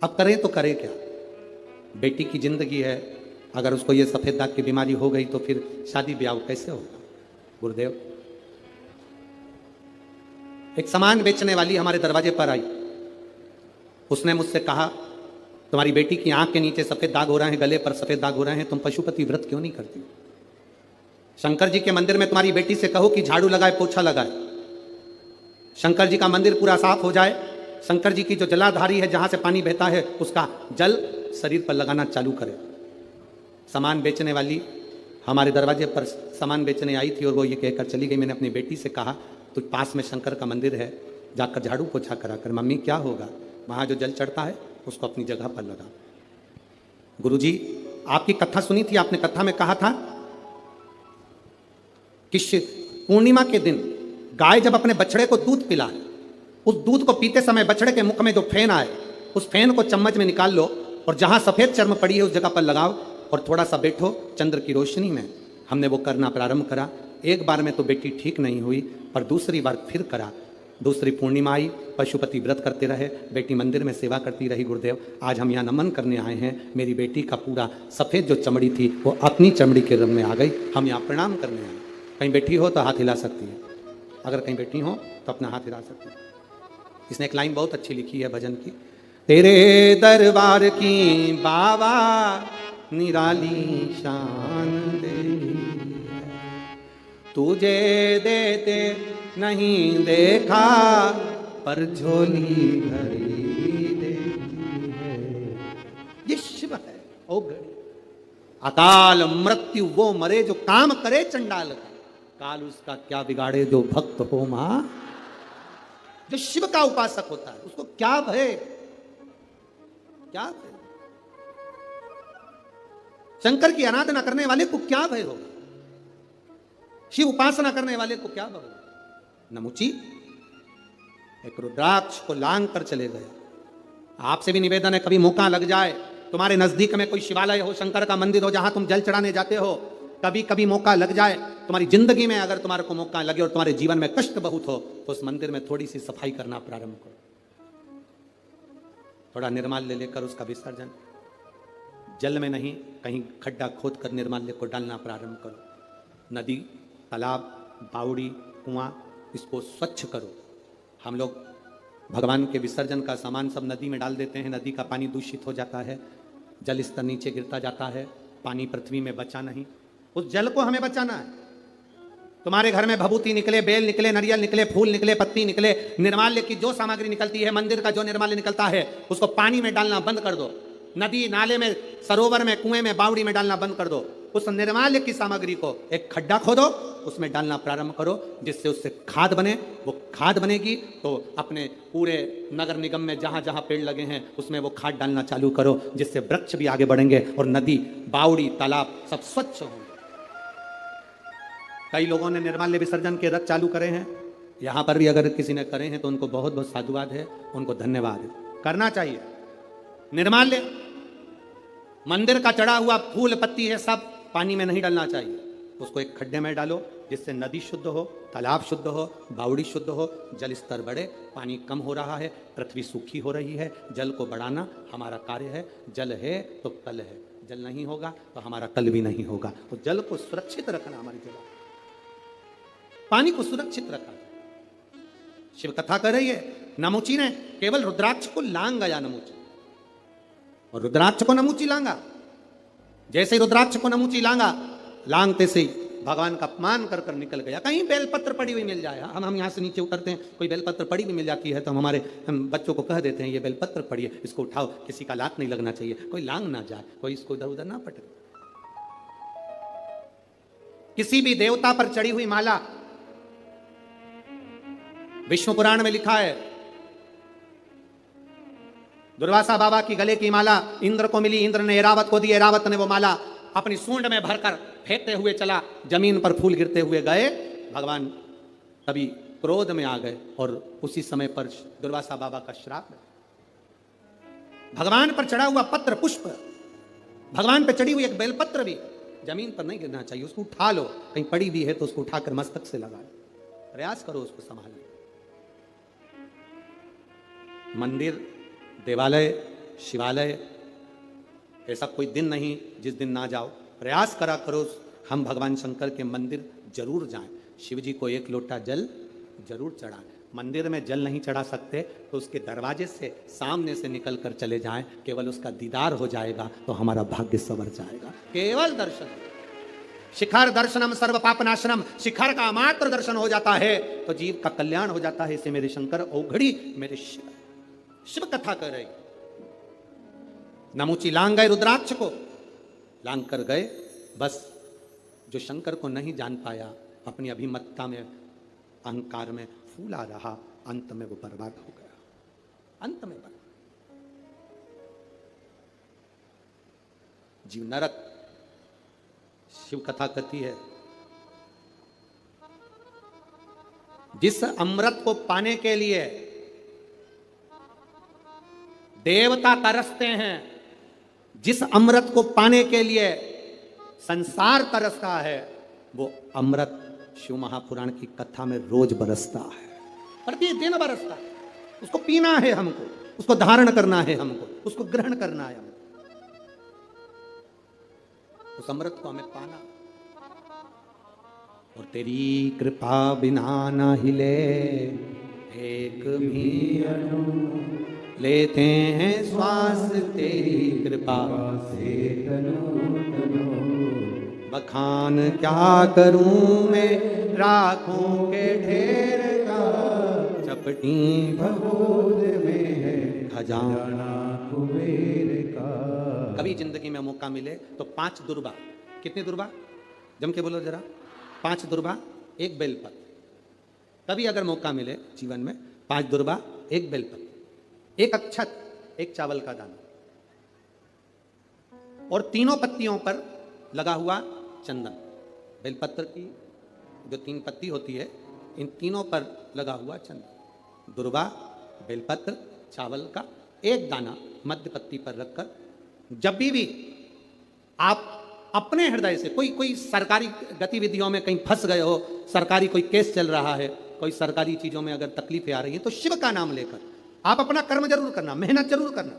अब करें तो करें क्या? बेटी की जिंदगी है, अगर उसको ये सफेद दाग की बीमारी हो गई तो फिर शादी ब्याह कैसे होगा? गुरुदेव, एक सामान बेचने वाली हमारे दरवाजे पर आई। उसने मुझसे कहा, तुम्हारी बेटी की आंख के नीचे सफेद दाग हो रहे हैं, गले पर सफेद दाग हो रहे हैं, तुम पशुपति व्रत क्यों नहीं करती? शंकर जी के मंदिर में तुम्हारी बेटी से कहो कि झाड़ू लगाए, पोछा लगाए, शंकर जी का मंदिर पूरा साफ हो जाए, शंकर जी की जो जलाधारी है जहां से पानी बहता है उसका जल शरीर पर लगाना चालू करे। सामान बेचने वाली हमारे दरवाजे पर सामान बेचने आई थी और वो ये कहकर चली गई। मैंने अपनी बेटी से कहा, तो पास में शंकर का मंदिर है, जाकर झाड़ू पोछा करा कर। मम्मी क्या होगा, वहां जो जल चढ़ता है उसको अपनी जगह पर लगा। गुरुजी, आपकी कथा सुनी थी, आपने कथा में कहा था कि पूर्णिमा के दिन गाय जब अपने बछड़े को दूध पिलाए, उस दूध को पीते समय बछड़े के मुख में जो फेन आए, उस फेन को चम्मच में निकाल लो और जहां सफेद चर्म पड़ी है उस जगह पर लगाओ और थोड़ा सा बैठो चंद्र की रोशनी में। हमने वो करना प्रारंभ करा। एक बार में तो बेटी ठीक नहीं हुई, पर दूसरी बार फिर करा। दूसरी पूर्णिमा आई, पशुपति व्रत करते रहे, बेटी मंदिर में सेवा करती रही। गुरुदेव, आज हम यहाँ नमन करने आए हैं। मेरी बेटी का पूरा सफ़ेद जो चमड़ी थी वो अपनी चमड़ी के रंग में आ गई। हम यहाँ प्रणाम करने आए। कहीं बैठी हो तो हाथ हिला सकती है, अगर कहीं बैठी हो तो अपना हाथ हिला सकती है। इसने एक लाइन बहुत अच्छी लिखी है भजन की, तेरे दरबार की बाबा निराली शान दे, तुझे देते नहीं देखा पर झोली भरी देखी है। ये शिव है ओ गड़ी, अकाल मृत्यु वो मरे जो काम करे चंडाल का, काल उसका क्या बिगाड़े जो भक्त हो मां। जो शिव का उपासक होता है उसको क्या भय, क्या भय? शंकर की आराधना करने वाले को क्या भय होगा? शिव उपासना करने वाले को क्या भय होगा? नमुची एक रुद्राक्ष को लांग कर चले गए। आपसे भी निवेदन है, कभी मौका लग जाए, तुम्हारे नजदीक में कोई शिवालय हो, शंकर का मंदिर हो, जहां तुम जल चढ़ाने जाते हो, कभी कभी मौका लग जाए तुम्हारी जिंदगी में, अगर तुम्हारे को मौका लगे और तुम्हारे जीवन में कष्ट बहुत हो, तो उस मंदिर में थोड़ी सी सफाई करना प्रारंभ करो। थोड़ा निर्माल्य लेकर उसका विसर्जन, जल में नहीं, कहीं खड्डा खोद कर निर्माल्य को डालना प्रारंभ करो। नदी, तालाब, बावड़ी, कुआं, इसको स्वच्छ करो। हम लोग भगवान के विसर्जन का सामान सब नदी में डाल देते हैं, नदी का पानी दूषित हो जाता है, जल स्तर नीचे गिरता जाता है, पानी पृथ्वी में बचा नहीं। उस जल को हमें बचाना है। तुम्हारे घर में भभूति निकले, बेल निकले, नारियल निकले, फूल निकले, पत्ती निकले, निर्माल्य की जो सामग्री निकलती है, मंदिर का जो निर्माल्य निकलता है, उसको पानी में डालना बंद कर दो। नदी नाले में, सरोवर में, कुएं में, बावड़ी में डालना बंद कर दो। उस निर्माल्य की सामग्री को एक खड्डा खोदो, उसमें डालना प्रारंभ करो, जिससे उससे खाद बने। वो खाद बनेगी तो अपने पूरे नगर निगम में जहां जहां पेड़ लगे हैं उसमें वो खाद डालना चालू करो, जिससे वृक्ष भी आगे बढ़ेंगे और नदी, बावड़ी, तालाब सब स्वच्छ होंगे। कई लोगों ने निर्माल्य विसर्जन के रथ चालू करे हैं, यहां पर भी अगर किसी ने करे हैं तो उनको बहुत बहुत साधुवाद है, उनको धन्यवाद है, करना चाहिए। निर्माल्य मंदिर का चढ़ा हुआ फूल पत्ती है, सब पानी में नहीं डालना चाहिए। उसको एक खड्डे में डालो जिससे नदी शुद्ध हो, तालाब शुद्ध हो, बावड़ी शुद्ध हो, जल स्तर बढ़े, पानी कम हो रहा है, पृथ्वी सूखी हो रही है, जल को बढ़ाना हमारा कार्य है। जल है तो कल है, जल नहीं होगा तो हमारा कल भी नहीं होगा। तो जल को सुरक्षित रखना हमारी जगह, पानी को सुरक्षित रखा। शिव कथा कर रही है, नमुची ने केवल रुद्राक्ष को लांग गया नमुची, और रुद्राक्ष को नमुची लांगा। जैसे ही रुद्राक्ष को नमुची लांगा, लांगते से ही भगवान का अपमान कर कर निकल गया। कहीं बेलपत्र पड़ी हुई मिल जाए, हम यहाँ से नीचे उतरते हैं, कोई बेलपत्र पड़ी हुई मिल जाती है तो हम बच्चों को कह देते हैं ये बेलपत्र पड़ी है, इसको उठाओ, किसी का लात नहीं लगना चाहिए, कोई लांग ना जाए, कोई इसको इधर उधर ना पटके। किसी भी देवता पर चढ़ी हुई माला, विष्णु पुराण में लिखा है, दुर्वासा बाबा की गले की माला इंद्र को मिली, इंद्र ने एरावत को दी, एरावत ने वो माला अपनी सूंड में भरकर फेंकते हुए चला, जमीन पर फूल गिरते हुए गए। भगवान तभी क्रोध में आ गए और उसी समय पर दुर्वासा बाबा का श्राप है। भगवान पर चढ़ा हुआ पत्र पुष्प, भगवान पर चढ़ी हुई एक बेलपत्र भी जमीन पर नहीं गिरना चाहिए, उसको उठा लो, कहीं पड़ी भी है तो उसको उठाकर मस्तक से लगा लो, प्रयास करो उसको संभालने। मंदिर, देवालय, शिवालय, ऐसा कोई दिन नहीं जिस दिन ना जाओ, प्रयास करा करो हम भगवान शंकर के मंदिर जरूर जाएं, शिव जी को एक लोटा जल जरूर चढ़ाएं। मंदिर में जल नहीं चढ़ा सकते तो उसके दरवाजे से सामने से निकल कर चले जाएं, केवल उसका दीदार हो जाएगा तो हमारा भाग्य संवर जाएगा। केवल दर्शन, शिखर दर्शनम सर्व पापनाशनम, शिखर का मात्र दर्शन हो जाता है तो जीव का कल्याण हो जाता है। इसे मेरे शंकर औघड़ी मेरे शिव कथा कर रही। नमुची लांग गए रुद्राक्ष को, लांग कर गए, बस जो शंकर को नहीं जान पाया, अपनी अभिमत्ता में, अहंकार में फूला रहा, अंत में वो बर्बाद हो गया, अंत में बर्बाद। जीव नरक, शिव कथा कहती है, जिस अमृत को पाने के लिए देवता तरसते हैं, जिस अमृत को पाने के लिए संसार तरसता है, वो अमृत शिव महापुराण की कथा में रोज बरसता है, प्रतिदिन बरसता है। उसको पीना है हमको, उसको धारण करना है हमको, उसको ग्रहण करना है हमको, उस अमृत को हमें पाना। और तेरी कृपा बिना ना हिले एक भी अणु, लेते हैं श्वास तेरी कृपा से तनु तनु। बखान क्या करूं मैं राखों के ढेर का, चपटी भगोद में है खजाना कुबेर का। कभी जिंदगी में मौका मिले तो 5 दुर्बा, कितनी दुर्बा जम के बोलो जरा, 5 दुर्बा 1 बेलपत्र। कभी अगर मौका मिले जीवन में 5 दुर्बा 1 बेलपत्र, 1 अक्षत, 1 चावल का दाना, और तीनों पत्तियों पर लगा हुआ चंदन। बेलपत्र की जो 3 पत्ती होती है, इन तीनों पर लगा हुआ चंदन, दुर्बा, बेलपत्र, चावल का 1 दाना मध्य पत्ती पर रखकर, जब भी आप अपने हृदय से कोई सरकारी गतिविधियों में कहीं फंस गए हो, सरकारी कोई केस चल रहा है, कोई सरकारी चीजों में अगर तकलीफें आ रही हैं, तो शिव का नाम लेकर आप अपना कर्म जरूर करना, मेहनत जरूर करना,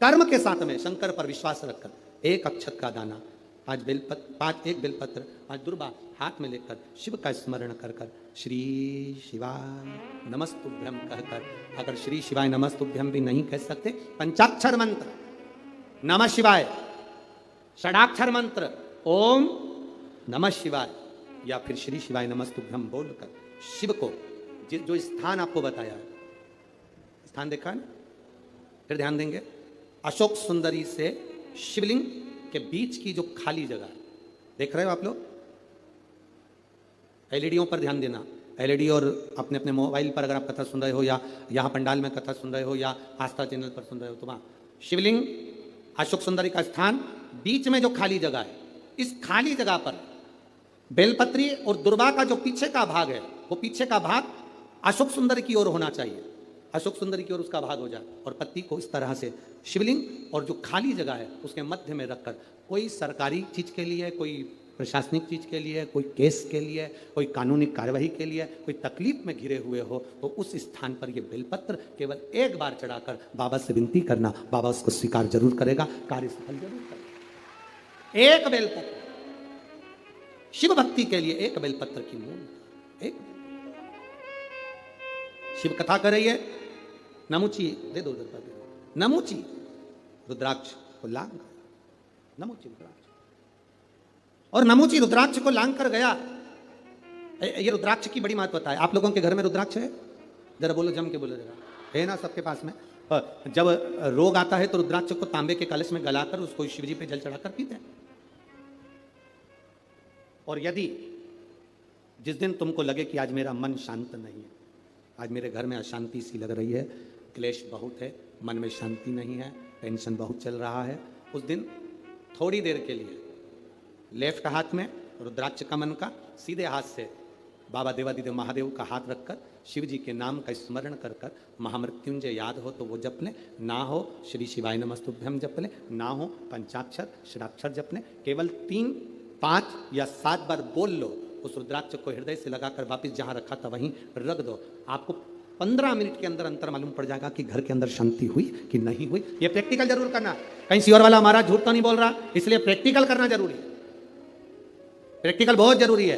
कर्म के साथ में शंकर पर विश्वास रखकर 1 अक्षत का दाना, 1 बेलपत्र, 5 दुर्बा हाथ में लेकर शिव का स्मरण कर कर श्री शिवाय नमस्तुभ्यम कहकर, अगर श्री शिवाय नमस्तुभ्यम भी नहीं कह सकते, पंचाक्षर मंत्र नमः शिवाय, षडाक्षर मंत्र ओम नमः शिवाय, या फिर श्री शिवाय नमस्तुभ्यम बोलकर शिव को जो स्थान आपको बताया है, स्थान देखा ना, फिर ध्यान देंगे, अशोक सुंदरी से शिवलिंग के बीच की जो खाली जगह है, देख रहे हो आप लोग, एलईडीओं पर ध्यान देना, एलईडी और अपने अपने मोबाइल पर अगर आप कथा सुन रहे हो, या यहाँ पंडाल में कथा सुन रहे हो, या आस्था चैनल पर सुन रहे हो, तो वहाँ शिवलिंग, अशोक सुंदरी का स्थान, बीच में जो खाली जगह है, इस खाली जगह पर बेलपत्री और दुर्बा का जो पीछे का भाग है, वो पीछे का भाग अशोक सुंदरी की ओर होना चाहिए, अशोक सुंदरी की ओर उसका भाग हो जाए, और पत्ती को इस तरह से शिवलिंग और जो खाली जगह है उसके मध्य में रखकर, कोई सरकारी चीज के लिए, कोई प्रशासनिक चीज के लिए, कोई केस के लिए, कोई कानूनी कार्यवाही के लिए, कोई तकलीफ में घिरे हुए हो, तो उस स्थान पर ये बेलपत्र केवल एक बार चढ़ाकर बाबा से विनती करना, बाबा उसको स्वीकार जरूर करेगा, कार्य सफल जरूर करेगा। एक बेलपत्र शिव भक्ति के लिए, एक बेलपत्र की मूल, एक शिव कथा कर रही है, नमुची दे दो, नमुची रुद्राक्ष को लांग, नमुची रुद्राक्ष, और नमुची रुद्राक्ष को लांग कर गया। ये रुद्राक्ष की बड़ी महत्वता है। आप लोगों के घर में रुद्राक्ष है? जरा बोलो, जम के बोलो जरा, है ना सबके पास में? जब रोग आता है तो रुद्राक्ष को तांबे के कलश में गलाकर उसको शिवजी पे जल चढ़ाकर पीते हैं। और यदि जिस दिन तुमको लगे कि आज मेरा मन शांत नहीं है, आज मेरे घर में अशांति सी लग रही है, क्लेश बहुत है, मन में शांति नहीं है, टेंशन बहुत चल रहा है, उस दिन थोड़ी देर के लिए लेफ्ट हाथ में रुद्राक्ष कमन का, सीधे हाथ से बाबा देवादिदेव महादेव का हाथ रखकर शिव जी के नाम का स्मरण कर कर महामृत्युंजय याद हो तो वो जप लें, ना हो श्री शिवाय नमस्तुभ्यम जप लें, ना हो पंचाक्षर षडाक्षर जप लें। केवल 3, 5 या 7 बार बोल लो, उस रुद्राक्ष को हृदय से लगाकर वापिस जहां रखा था वहीं रख दो। आपको 15 मिनट के अंदर अंतर मालूम पड़ जाएगा कि घर के अंदर शांति हुई कि नहीं हुई। ये प्रैक्टिकल जरूर करना। कहीं सियोर वाला हमारा झूठ तो नहीं बोल रहा, इसलिए प्रैक्टिकल करना जरूरी है। प्रैक्टिकल बहुत जरूरी है।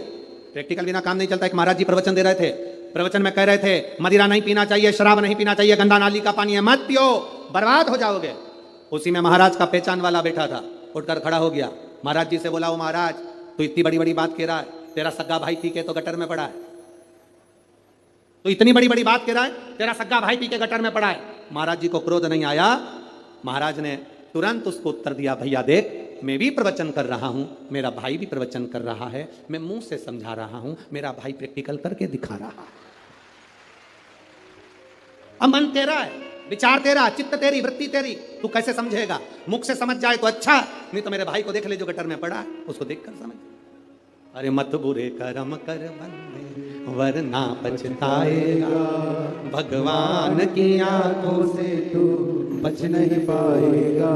प्रैक्टिकल बिना काम नहीं चलता। एक महाराज जी प्रवचन दे रहे थे, प्रवचन में कह रहे थे मदिरा नहीं पीना चाहिए, शराब नहीं पीना चाहिए, गंदा नाली का पानी है, मत पियो, बर्बाद हो जाओगे। उसी में महाराज का पहचान वाला बैठा था, उठकर खड़ा हो गया, महाराज जी से बोला, ओ महाराज तू इतनी बड़ी बड़ी बात कह रहा है, तेरा सग्गा भाई पी के तो गटर में पड़ा है, तो इतनी बड़ी बड़ी बात कह रहा है, तेरा सग्गा भाई पी के गटर में पड़ा है। महाराज जी को क्रोध नहीं आया, महाराज ने तुरंत उसको उत्तर दिया, भैया देख मैं भी प्रवचन कर रहा हूं, मेरा भाई भी प्रवचन कर रहा है, मैं मुंह से समझा रहा हूं, मेरा भाई प्रैक्टिकल करके दिखा रहा है। अब मन तेरा है, विचार तेरा, चित्त तेरी, वृत्ति तेरी, तू कैसे समझेगा? मुख से समझ जाए तो अच्छा, नहीं तो मेरे भाई को देख ले जो गटर में पड़ा है, उसको देखकर समझ। अरे मत बुरे कर्म कर बंदे वरना पछताएगा, भगवान की आंखों से तू बच नहीं पाएगा,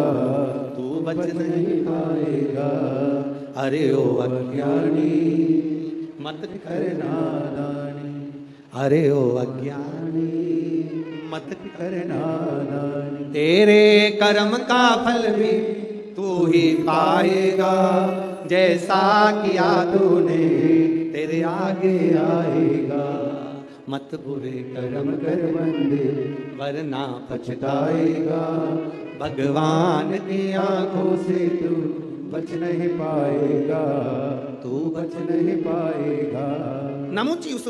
तू बच नहीं पाएगा। अरे ओ अज्ञानी मत करना नानी, अरे ओ अज्ञानी मत करना नानी, तेरे कर्म का फल भी तू ही पाएगा, जैसा किया तूने तेरे आगे आएगा। मत बुरे कर्म कर बंदे वरना पछताएगा, भगवान की आंखों से तू बच नहीं पाएगा, तू बच नहीं पाएगा। नमुची उस